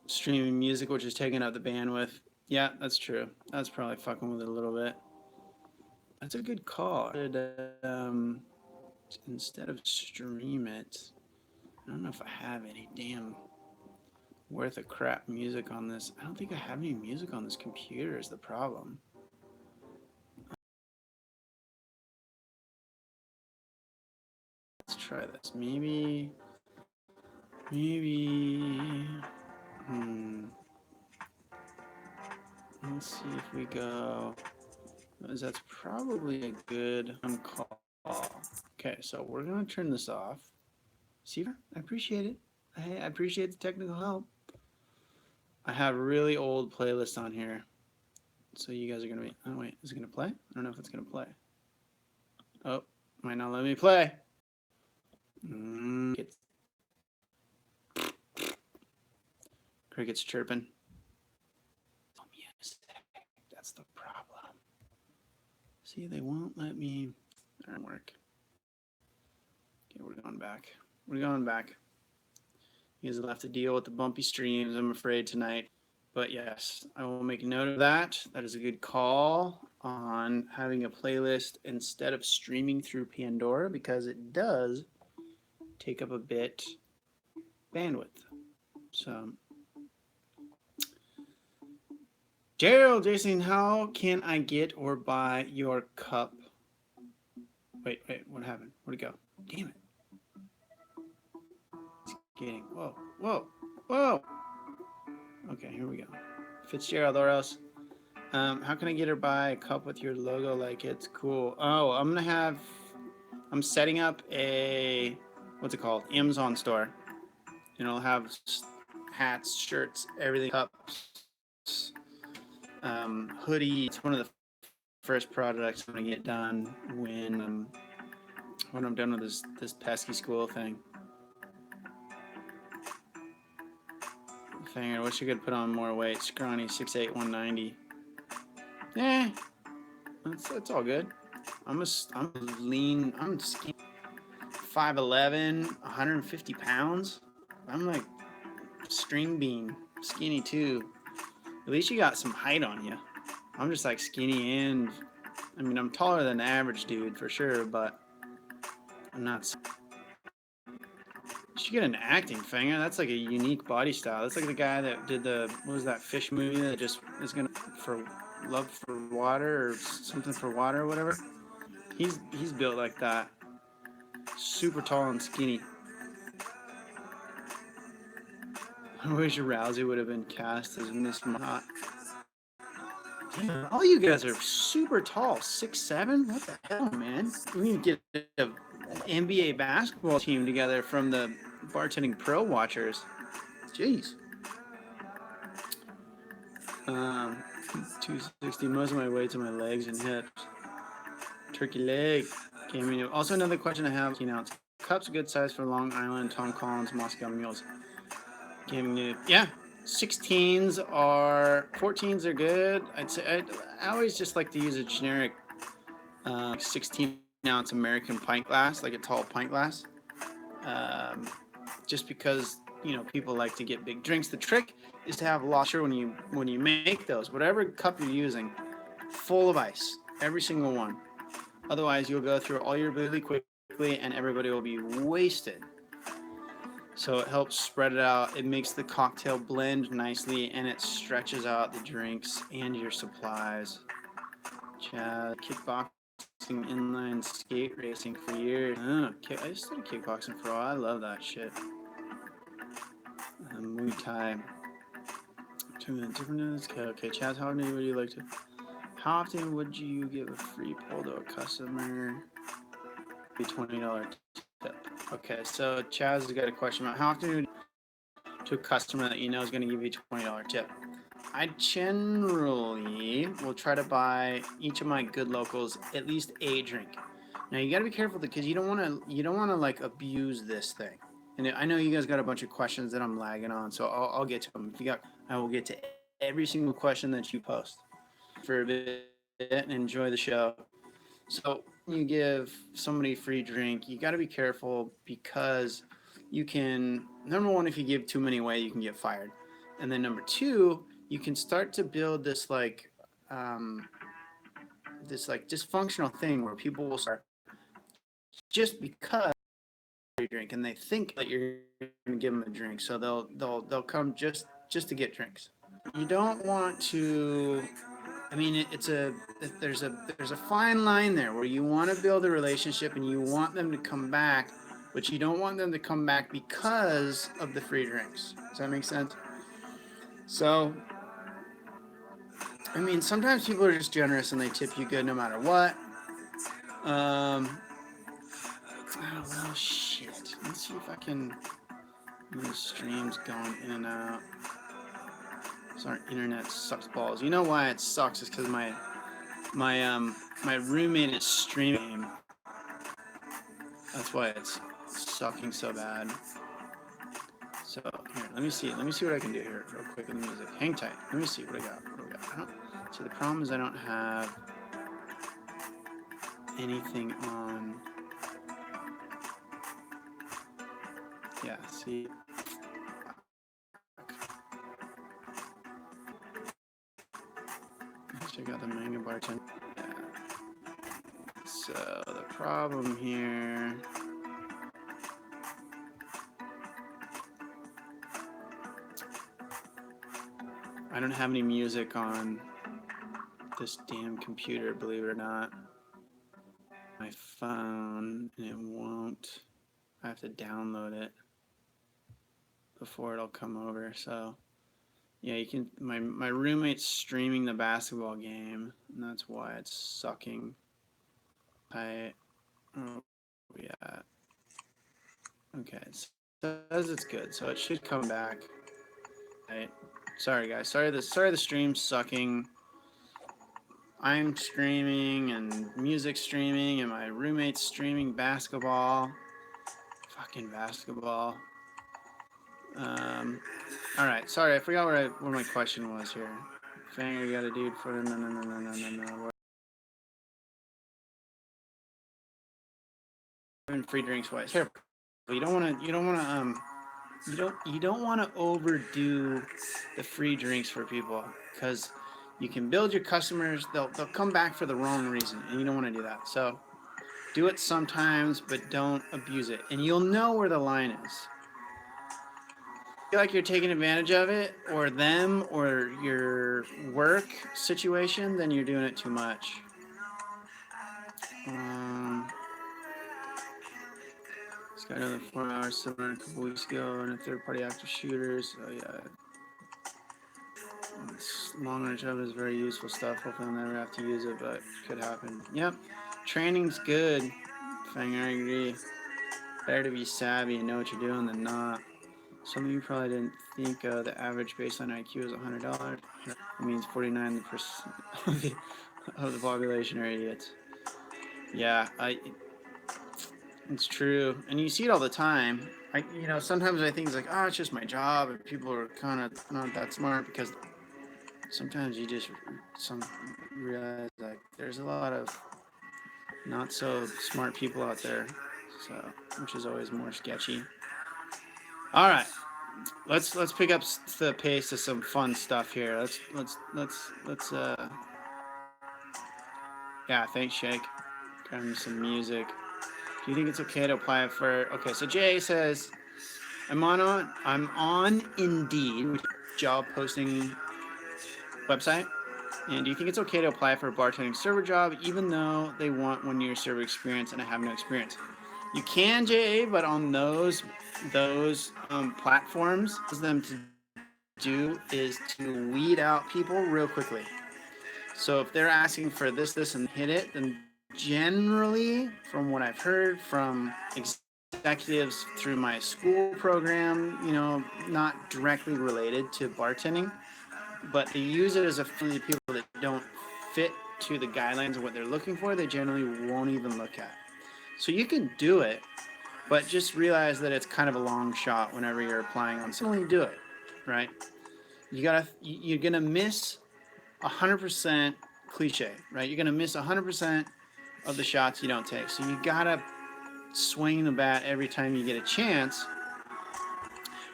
Streaming music, which is taking up the bandwidth. Yeah, that's true. That's probably fucking with it a little bit. That's a good call. Instead of stream it, I don't know if I have any damn worth of crap music on this. I don't think I have any music on this computer is the problem. Let's try this. Maybe. Let's see if we go. That's probably a good call. Okay, so we're gonna turn this off. See, I appreciate it. I appreciate the technical help. I have really old playlists on here, so you guys are gonna be. Oh wait, is it gonna play? I don't know if it's gonna play. Oh, might not let me play. Crickets chirping. That's the problem. See, they won't let me. That won't work. Okay, we're going back. You guys will have to deal with the bumpy streams, I'm afraid, tonight. But yes, I will make note of that. That is a good call on having a playlist instead of streaming through Pandora, because it does take up a bit bandwidth. So, Gerald, Jason, how can I get or buy your cup? Wait, what happened? Where'd it go? Damn it. It's getting, whoa. Okay, here we go. Fitzgerald Oros. How can I get her buy a cup with your logo like it's cool? Oh, I'm setting up a, what's it called? Amazon store. And it'll have hats, shirts, everything, cups, hoodie. It's one of the first projects I'm gonna get done when I'm done with this pesky school thing. I wish I could put on more weight. Scrawny, 6'8", 190. Eh, that's all good. I'm lean. I'm skinny. 5'11", 150 pounds. I'm like string bean, skinny too. At least you got some height on you. I'm just like skinny and, I mean, I'm taller than the average dude for sure, but I'm not. You should get an acting finger. That's like a unique body style. That's like the guy that did what was that fish movie that just is gonna, for love for water or something for water or whatever. He's built like that. Super tall and skinny. I wish Rousey would have been cast as Miss Hot. All you guys are super tall. 6'7"? What the hell, man? We need to get an NBA basketball team together from the Bartending Pro watchers. Jeez. 260. Most of my weight's in my legs and hips. Turkey leg. Also, another question I have. Cups good size for Long Island, Tom Collins, Moscow Mules. Yeah. 16s are 14s are good. I'd say I always just like to use a generic 16-ounce American pint glass, like a tall pint glass. Just because people like to get big drinks. The trick is to have a washer when you make those. Whatever cup you're using, full of ice, every single one. Otherwise, you'll go through all your really quickly, and everybody will be wasted. So it helps spread it out. It makes the cocktail blend nicely, and it stretches out the drinks and your supplies. Chad, kickboxing, inline skate racing for years. I just started kickboxing for a while. I love that shit. Muay Thai. 2 minutes different. Okay, Chad, how often would you like to? How often would you give a free pull to a customer? Be $20 tip. Okay, so Chaz has got a question about how often would to a customer that you know is going to give you a $20 tip. I generally will try to buy each of my good locals at least a drink. Now you got to be careful because you don't want to like abuse this thing. And I know you guys got a bunch of questions that I'm lagging on, so I'll get to them. I will get to every single question that you post for a bit and enjoy the show. So you give somebody a free drink, you got to be careful because you can, number one, if you give too many away, you can get fired. And then number two, you can start to build this dysfunctional thing where people will start just because you drink and they think that you're going to give them a drink. So they'll come just to get drinks. You don't want to, I mean, there's a fine line there where you want to build a relationship and you want them to come back, but you don't want them to come back because of the free drinks. Does that make sense? So, I mean, sometimes people are just generous and they tip you good no matter what. Oh, well, shit. Let's see if I can. The stream's going in and out. So our internet sucks balls. You know why it sucks? Is because my roommate is streaming. That's why it's sucking so bad. So here, let me see what I can do here real quick in the music. Hang tight. Let me see what I got. So the problem is I don't have anything on. Yeah, see. Check out the manga bartender. Yeah. So the problem here. I don't have any music on this damn computer, believe it or not. My phone, and it won't. I have to download it before it'll come over. So Yeah, you can. My roommate's streaming the basketball game, and that's why it's sucking. Oh yeah. Okay, it says it's good, so it should come back. Right. Sorry guys. Sorry the stream's sucking. I'm streaming and music streaming, and my roommate's streaming basketball. Fucking basketball. All right. Sorry, I forgot what my question was here. Fanger, you got a dude for no. Free drinks wise. Here, you don't want to overdo the free drinks for people, because you can build your customers. They'll come back for the wrong reason, and you don't want to do that. So do it sometimes, but don't abuse it, and you'll know where the line is. Feel like you're taking advantage of it, or them, or your work situation, then you're doing it too much. This guy another 4 hours similar a couple weeks ago, and a third-party active shooters. So yeah, long range of is very useful stuff. Hopefully I'll never have to use it, but could happen. Yep, training's good. Fanger, I agree. Better to be savvy and know what you're doing than not. Something you probably didn't think of. The average baseline IQ is $100. It means 49% of the population are idiots. Yeah, it's true, and you see it all the time. Sometimes I think it's like, oh, it's just my job, and people are kind of not that smart, because sometimes you just realize like there's a lot of not so smart people out there, so which is always more sketchy. All right, let's pick up the pace of some fun stuff here. Let's yeah, thanks, Shake. Grab me some music. Do you think it's okay to apply for? Okay, so Jay says, I'm on Indeed, which is a job posting website. And do you think it's okay to apply for a bartending server job even though they want 1 year server experience and I have no experience? You can, JA, but on those platforms, them to do is to weed out people real quickly. So if they're asking for this, and hit it, then generally, from what I've heard from executives through my school program, not directly related to bartending, but they use it as a for the people that don't fit to the guidelines of what they're looking for, they generally won't even look at. So you can do it, but just realize that it's kind of a long shot whenever you're applying on something. Do it, right? You're gonna miss 100% cliche, right? You're gonna miss 100% of the shots you don't take. So you gotta swing the bat every time you get a chance.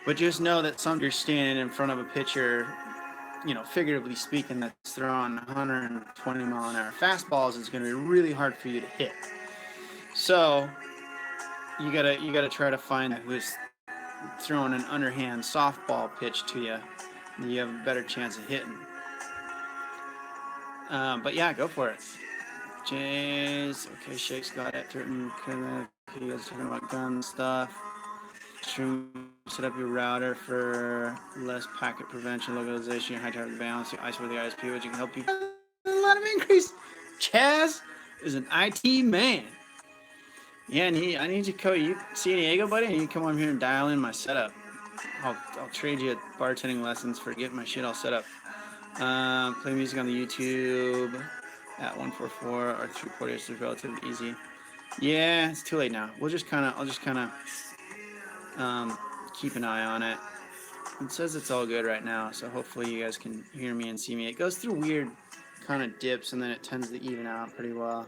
But just know that you're standing in front of a pitcher, figuratively speaking, that's throwing 120 mile an hour fastballs, is going to be really hard for you to hit. So you gotta try to find who's throwing an underhand softball pitch to you. You have a better chance of hitting. But yeah, go for it. Jays, okay, Shake's got it. You guys talking about gun stuff. Set up your router for less packet prevention, localization, high traffic balance, ice for the ISP, which can help you a lot of increase. Chaz is an IT man. Yeah, and I need you to go. You San Diego, buddy? And you come over here and dial in my setup. I'll trade you bartending lessons for getting my shit all set up. Play music on the YouTube at 144 or 340 is relatively easy. Yeah, it's too late now. I'll just kind of keep an eye on it. It says it's all good right now, so hopefully you guys can hear me and see me. It goes through weird kind of dips, and then it tends to even out pretty well.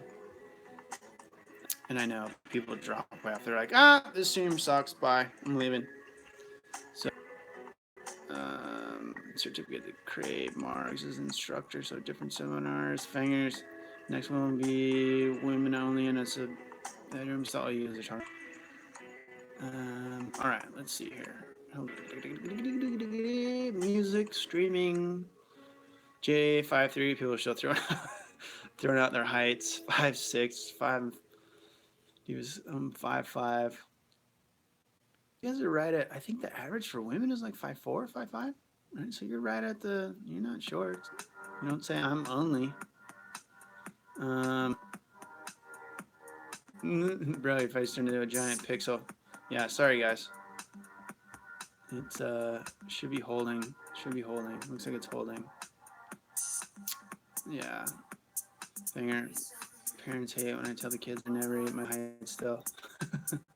And I know people drop off. They're like, this stream sucks. Bye. I'm leaving. So, certificate to create marks as instructor. So different seminars, fingers. Next one will be women only, and it's a bedroom style user. All right, let's see here. Music streaming. J53. People are still throwing out their heights. 5'6", 5. He was 5'5". You guys are right at. I think the average for women is like 5'4", 5'5". Right, so you're right at the, you're not short. You don't say I'm only. Bro, your face turned into a giant pixel. Yeah, sorry guys. It's should be holding. Should be holding. Looks like it's holding. Yeah. Finger. Parents hate when I tell the kids I never ate my height still.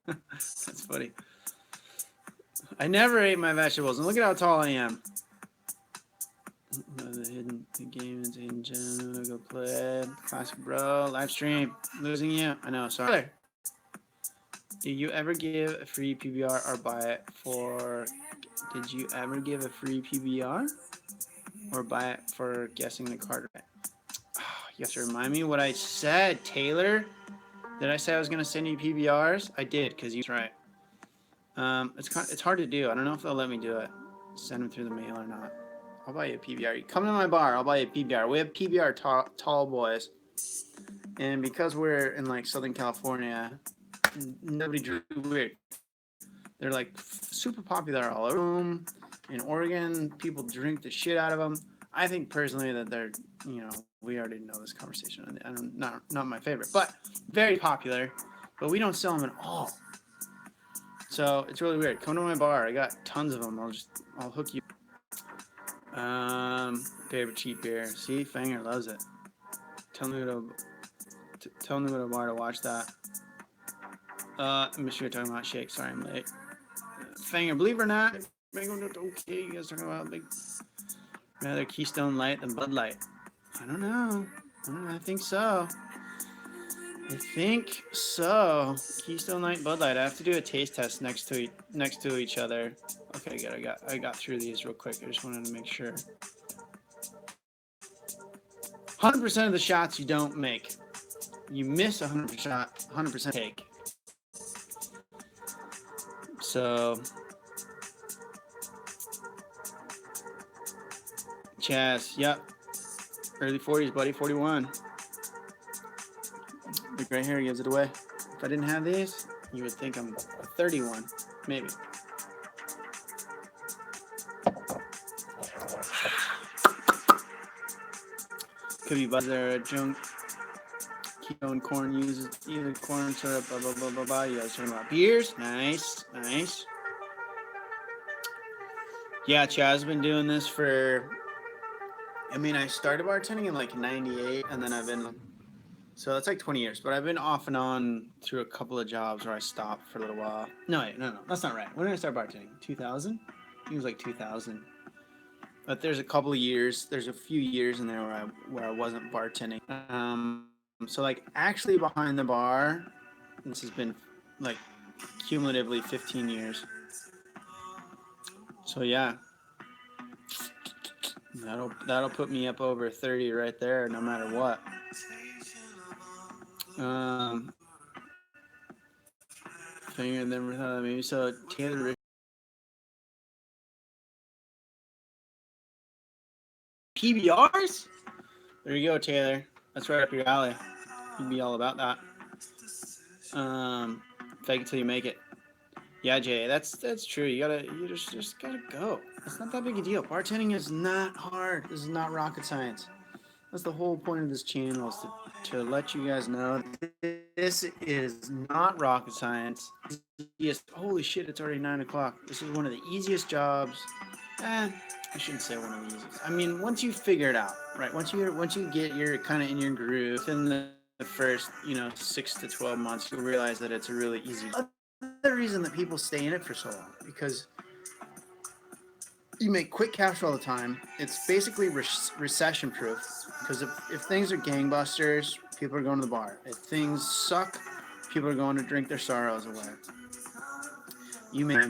That's funny. I never ate my vegetables, and look at how tall I am. The game is hidden gem. Go play. Classic bro. Live stream. Losing you. I know. Sorry. Did you ever give a free PBR or buy it for? Did you ever give a free PBR or buy it for guessing the card right? Oh, you have to remind me what I said, Taylor. Did I say I was gonna send you PBRs? I did, cause you right. It's hard to do. I don't know if they'll let me do it. Send them through the mail or not. I'll buy you a PBR. You come to my bar. I'll buy you a PBR. We have PBR tall boys, and because we're in like Southern California, nobody drew weird. They're like super popular all over them. In Oregon, people drink the shit out of them. I think personally that they're, you know, we already know this conversation, and not my favorite, but very popular. But we don't sell them at all. So it's really weird. Come to my bar. I got tons of them. I'll hook you. Favorite cheap beer. See, Fanger loves it. Tell me what a bar to watch that. I'm sure you're talking about shake. Sorry, I'm late. Fanger, believe it or not, okay, you guys talking about big, rather Keystone Light than Bud Light. I don't know. I think so. Keystone Light, Bud Light. I have to do a taste test next to each other. Okay, good. I got through these real quick. I just wanted to make sure. 100% of the shots you don't make. You miss 100% take. So, Chaz, yep. Early 40s, buddy, 41. The gray hair gives it away. If I didn't have these, you would think I'm 31, maybe. Could be buzzer, junk, ketone, corn uses either corn syrup, blah, blah, blah, blah, blah. You guys talking about beers? Nice. Yeah, Chaz been doing this for, I started bartending in like 98, and then I've been, so that's like 20 years, but I've been off and on through a couple of jobs where I stopped for a little while. No, that's not right. When did I start bartending? 2000? I think it was like 2000. But there's a few years in there where I wasn't bartending. So like actually behind the bar, this has been like cumulatively 15 years. So yeah, that'll put me up over 30 right there, no matter what. Finger and then maybe so Taylor. PBRs? There you go, Taylor. That's right up your alley. You'd be all about that. Fake it till you make it. Yeah, Jay, that's true. You just gotta go. It's not that big a deal. Bartending is not hard. This is not rocket science. That's the whole point of this channel, is to let you guys know this is not rocket science. Yes, holy shit, it's already 9 o'clock. This is one of the easiest jobs. I shouldn't say one of the easiest. Once you figure it out, right? Once you get your kind of in your groove, in the first 6 to 12 months, you'll realize that it's a really easy. The reason that people stay in it for so long, because you make quick cash all the time. It's basically recession proof, because if things are gangbusters, people are going to the bar. If things suck, people are going to drink their sorrows away. You make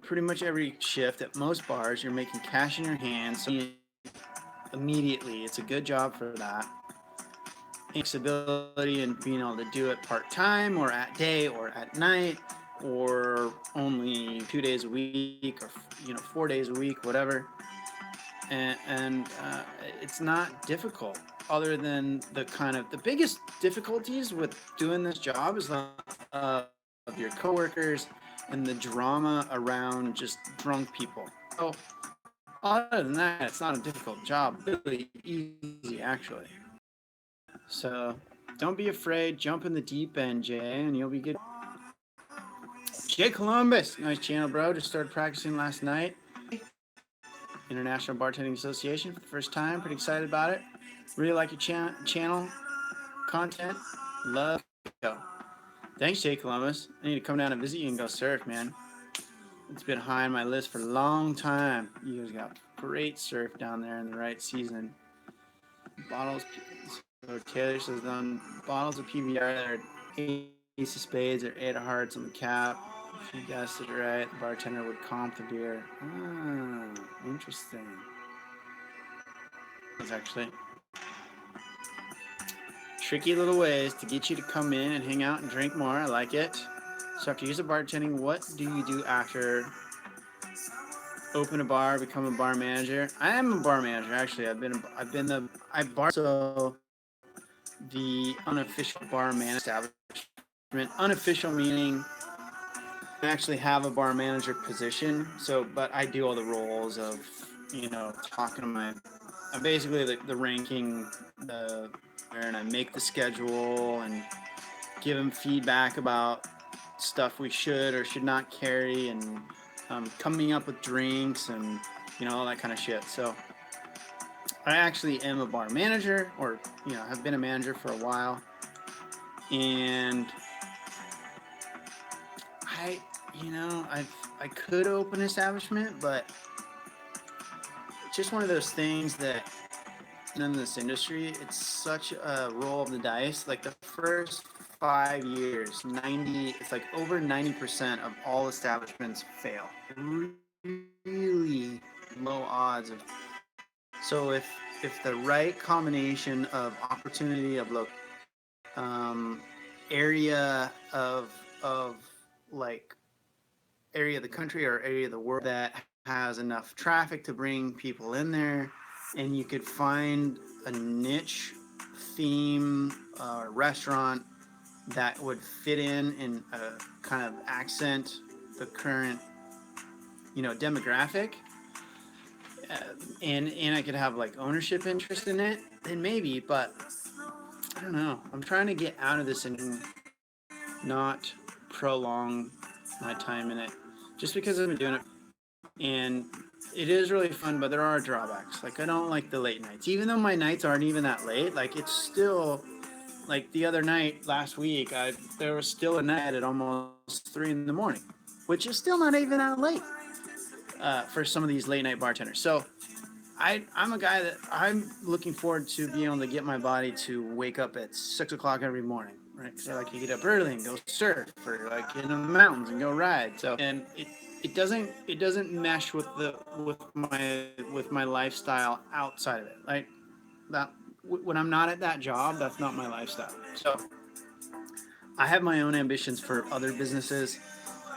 pretty much every shift at most bars, you're making cash in your hands, so immediately. It's a good job for that. Flexibility and being able to do it part-time or at day or at night or only 2 days a week or 4 days a week, whatever. And it's not difficult, other than the biggest difficulties with doing this job is of your coworkers and the drama around just drunk people. other than that, it's not a difficult job. Really easy, actually. So don't be afraid. Jump in the deep end, Jay, and you'll be good. Jay Columbus, nice channel, bro. Just started practicing last night. International Bartending Association for the first time. Pretty excited about it. Really like your channel content. Love go. Thanks, Jay Columbus. I need to come down and visit you and go surf, man. It's been high on my list for a long time. You guys got great surf down there in the right season. Bottles. So Taylor says done bottles of PBR that are ace of spades or 8 of hearts on the cap. If you guessed it right, the bartender would comp the beer. Ah, interesting. That's actually tricky little ways to get you to come in and hang out and drink more. I like it. So after years of bartending, what do you do after? Open a bar, become a bar manager. I am a bar manager, actually. I bar, so the unofficial barman establishment. Unofficial meaning I actually have a bar manager position. So, but I do all the roles of, talking to I'm basically the ranking, and I make the schedule and give them feedback about stuff we should or should not carry, and coming up with drinks and all that kind of shit. So I actually am a bar manager, or have been a manager for a while, and I could open an establishment, but it's just one of those things that in this industry, it's such a roll of the dice. Like the first 5 years, it's like over 90% of all establishments fail. Really low odds of. So if the right combination of opportunity of area of like area of the country or area of the world that has enough traffic to bring people in there, and you could find a niche theme restaurant that would fit in a kind of accent the current demographic, and I could have like ownership interest in it, then maybe. But I don't know, I'm trying to get out of this and not prolong my time in it, just because I've been doing it, and it is really fun, but there are drawbacks. Like I don't like the late nights, even though my nights aren't even that late. Like it's still like the other night last week, there was still a night at almost 3 in the morning, which is still not even that late for some of these late night bartenders. So I'm a guy that I'm looking forward to being able to get my body to wake up at 6 o'clock every morning, right? So like you get up early and go surf, or like in the mountains and go ride. So, and it doesn't mesh with my lifestyle outside of it. Like that, when I'm not at that job, that's not my lifestyle. So I have my own ambitions for other businesses,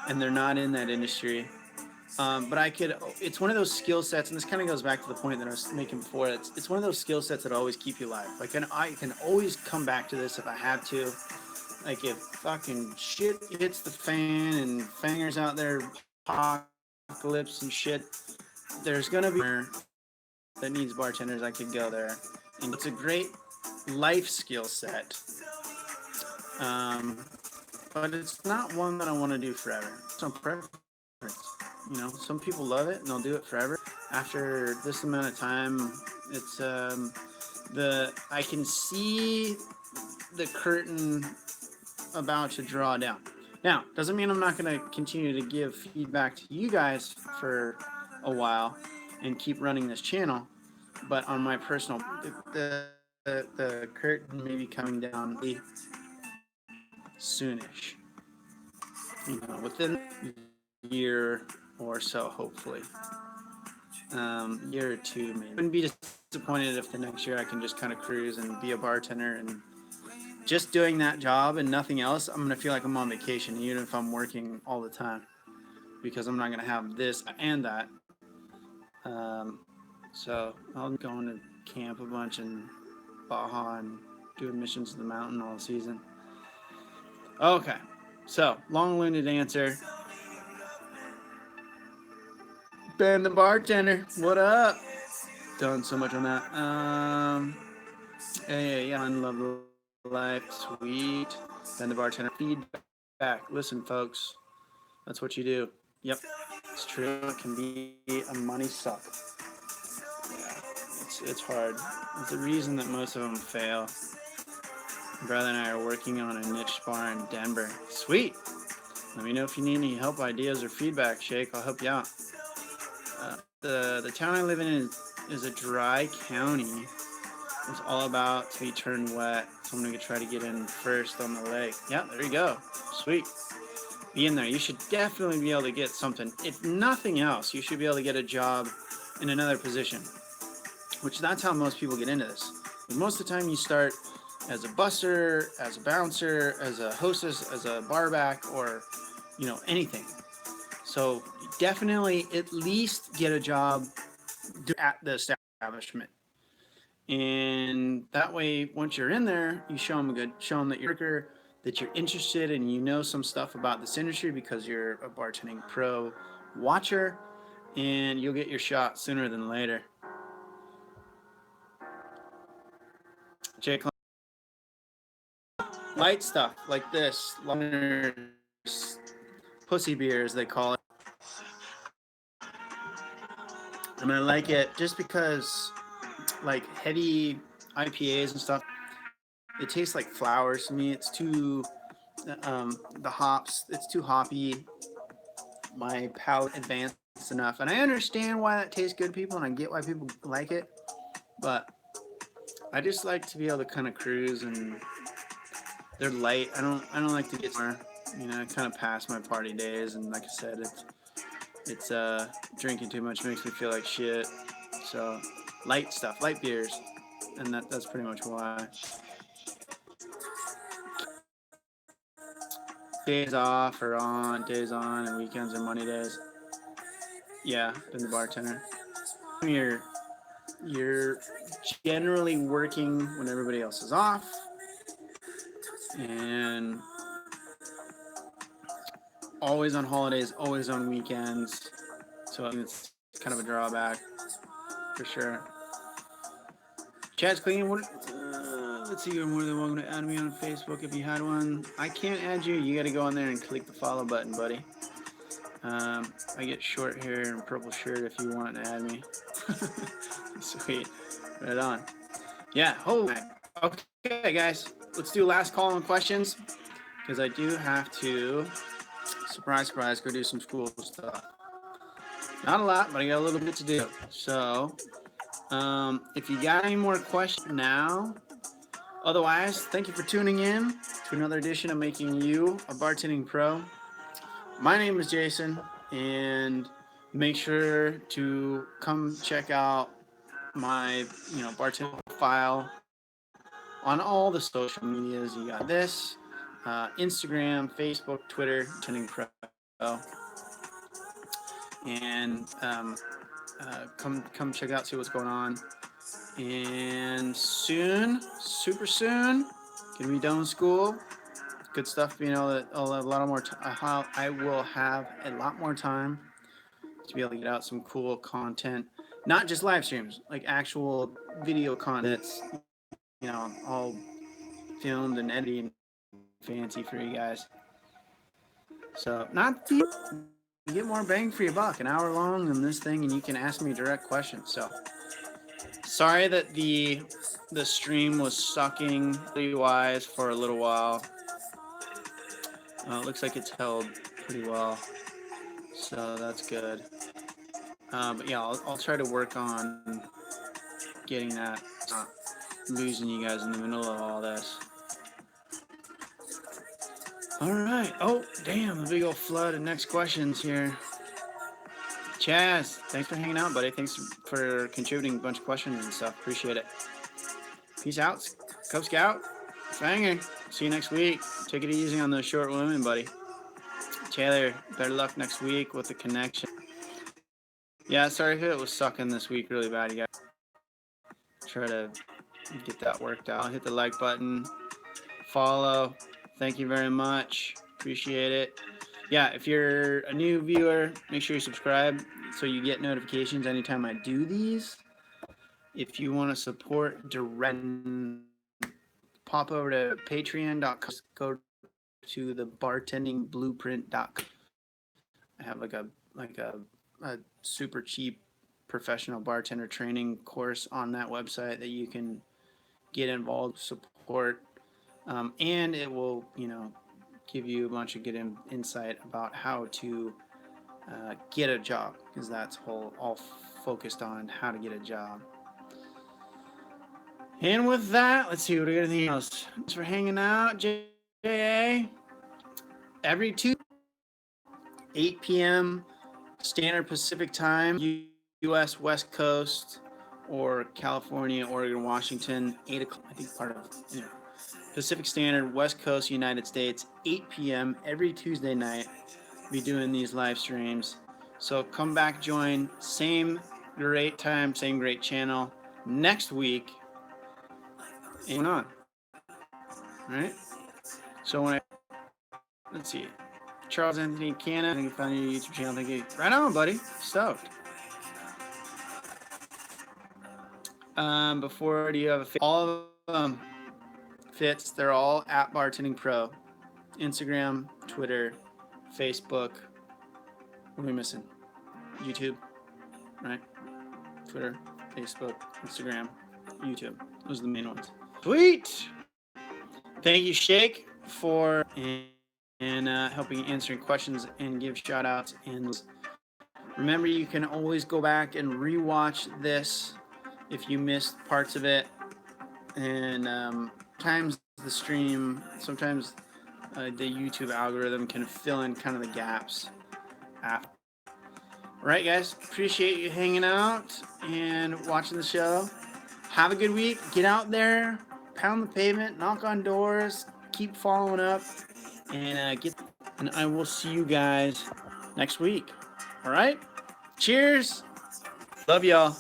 and they're not in that industry. But it's one of those skill sets, and this kind of goes back to the point that I was making before. It's one of those skill sets that always keep you alive. Like, and I can always come back to this if I have to. Like, if fucking shit hits the fan and fangers out there, apocalypse and shit, there's gonna be that needs bartenders. I could go there, and it's a great life skill set. But it's not one that I want to do forever. Some preference. Some people love it and they'll do it forever. After this amount of time, it's I can see the curtain about to draw down. Now, doesn't mean I'm not going to continue to give feedback to you guys for a while and keep running this channel, but on my personal, the curtain may be coming down soonish. Within a year or so, hopefully. Year or two, maybe. I wouldn't be disappointed if the next year I can just kind of cruise and be a bartender and just doing that job and nothing else. I'm gonna feel like I'm on vacation, even if I'm working all the time, because I'm not gonna have this and that. So I'll be going to camp a bunch in Baja and doing missions to the mountain all season. Okay, so long-winded answer. Ben the bartender, what up? Done so much on that. Hey, yeah, love life, sweet. Ben the bartender, feedback. Listen, folks, that's what you do. Yep, it's true. It can be a money suck. Yeah, it's hard. It's the reason that most of them fail. My brother and I are working on a niche bar in Denver. Sweet. Let me know if you need any help, ideas, or feedback, Shake. I'll help you out. The town I live in is a dry county. It's all about to be turned wet, so I'm gonna try to get in first on the lake. Yeah, there you go. Sweet. Be in there. You should definitely be able to get something. If nothing else, you should be able to get a job in another position, which that's how most people get into this. But most of the time you start as a busser, as a bouncer, as a hostess, as a barback, or anything. So definitely at least get a job at the establishment. And that way, once you're in there, you show them that you're a worker, that you're interested and you know some stuff about this industry because you're a bartending pro watcher, and you'll get your shot sooner than later. Jake, light stuff like this, pussy beer as they call it. I'm gonna like it just because, like heavy IPAs and stuff, it tastes like flowers to me. It's too the hops. It's too hoppy. My palate advanced enough, and I understand why that tastes good to people, and I get why people like it. But I just like to be able to kind of cruise, and they're light. I don't like to get more. Kind of past my party days, and like I said, it's drinking too much makes me feel like shit. So light stuff, light beers, and that's pretty much why. Days off or on, days on, and weekends or money days. Yeah, been the bartender. You're generally working when everybody else is off, and always on holidays, always on weekends. So it's kind of a drawback for sure. Chad's cleaning. Let's see. You're more than welcome to add me on Facebook if you had one. I can't add you. You got to go on there and click the follow button, buddy. I get short hair and purple shirt if you want to add me. Sweet. Right on. Yeah. Oh. Okay, guys. Let's do last call on questions because I do have to, surprise, go do some school stuff. Not a lot, but I got a little bit to do. So, if you got any more questions now, otherwise, thank you for tuning in to another edition of Making You a Bartending Pro. My name is Jason, and make sure to come check out my, bartending file on all the social medias. You got this, Instagram, Facebook, Twitter, Bartending Pro, and come check out, see what's going on. And soon, super soon, gonna be done with school. Good stuff. I'll have a lot more. I will have a lot more time to be able to get out some cool content, not just live streams, like actual video content that's all filmed and edited, fancy for you guys. So not you get more bang for your buck, an hour long on this thing, and you can ask me direct questions. So sorry that the stream was sucking wise for a little while. It looks like it's held pretty well, so that's good. But yeah, I'll try to work on getting that, not losing you guys in the middle of all this. All right. Oh, damn, the big old flood of next questions here. Chaz, thanks for hanging out, buddy. Thanks for contributing a bunch of questions and stuff. Appreciate it. Peace out, Cub Scout. Fanger. See you next week. Take it easy on those short women, buddy. Taylor, better luck next week with the connection. Yeah, sorry if it was sucking this week really bad. You guys try to get that worked out. Hit the like button. Follow. Thank you very much. Appreciate it. Yeah, if you're a new viewer, make sure you subscribe. so you get notifications anytime I do these. If you want to support direct, pop over to patreon.com, go to the bartendingblueprint.com. I have like a super cheap professional bartender training course on that website that you can get involved, support, and it will, give you a bunch of good insight about how to get a job, because that's all focused on how to get a job. And with that, let's see what we got. Anything else? Thanks for hanging out, JA. Every Tuesday, 8 p.m. Standard Pacific Time, U.S. West Coast, or California, Oregon, Washington, 8 o'clock. I think part of Pacific Standard, West Coast, United States, 8 p.m. every Tuesday night. Be doing these live streams. So come back, join. Same great time, same great channel next week. And on. All right. So let's see. Charles Anthony Canna, I think you found your YouTube channel. Thank you. Right on, buddy. Stoked. Before, do you have all of them fits? They're all at BartendingPro. Instagram, Twitter, Facebook. What are we missing? YouTube, right? Twitter, Facebook, Instagram, YouTube. Those are the main ones. Sweet. Thank you, Shake, for and helping answering questions and give shout outs. And remember, you can always go back and rewatch this if you missed parts of it. And sometimes the stream, sometimes the YouTube algorithm can fill in kind of the gaps after. All right, guys, appreciate you hanging out and watching the show. Have a good week. Get out there, pound the pavement, knock on doors, keep following up, and and I will see you guys next week. All right? Cheers. Love y'all.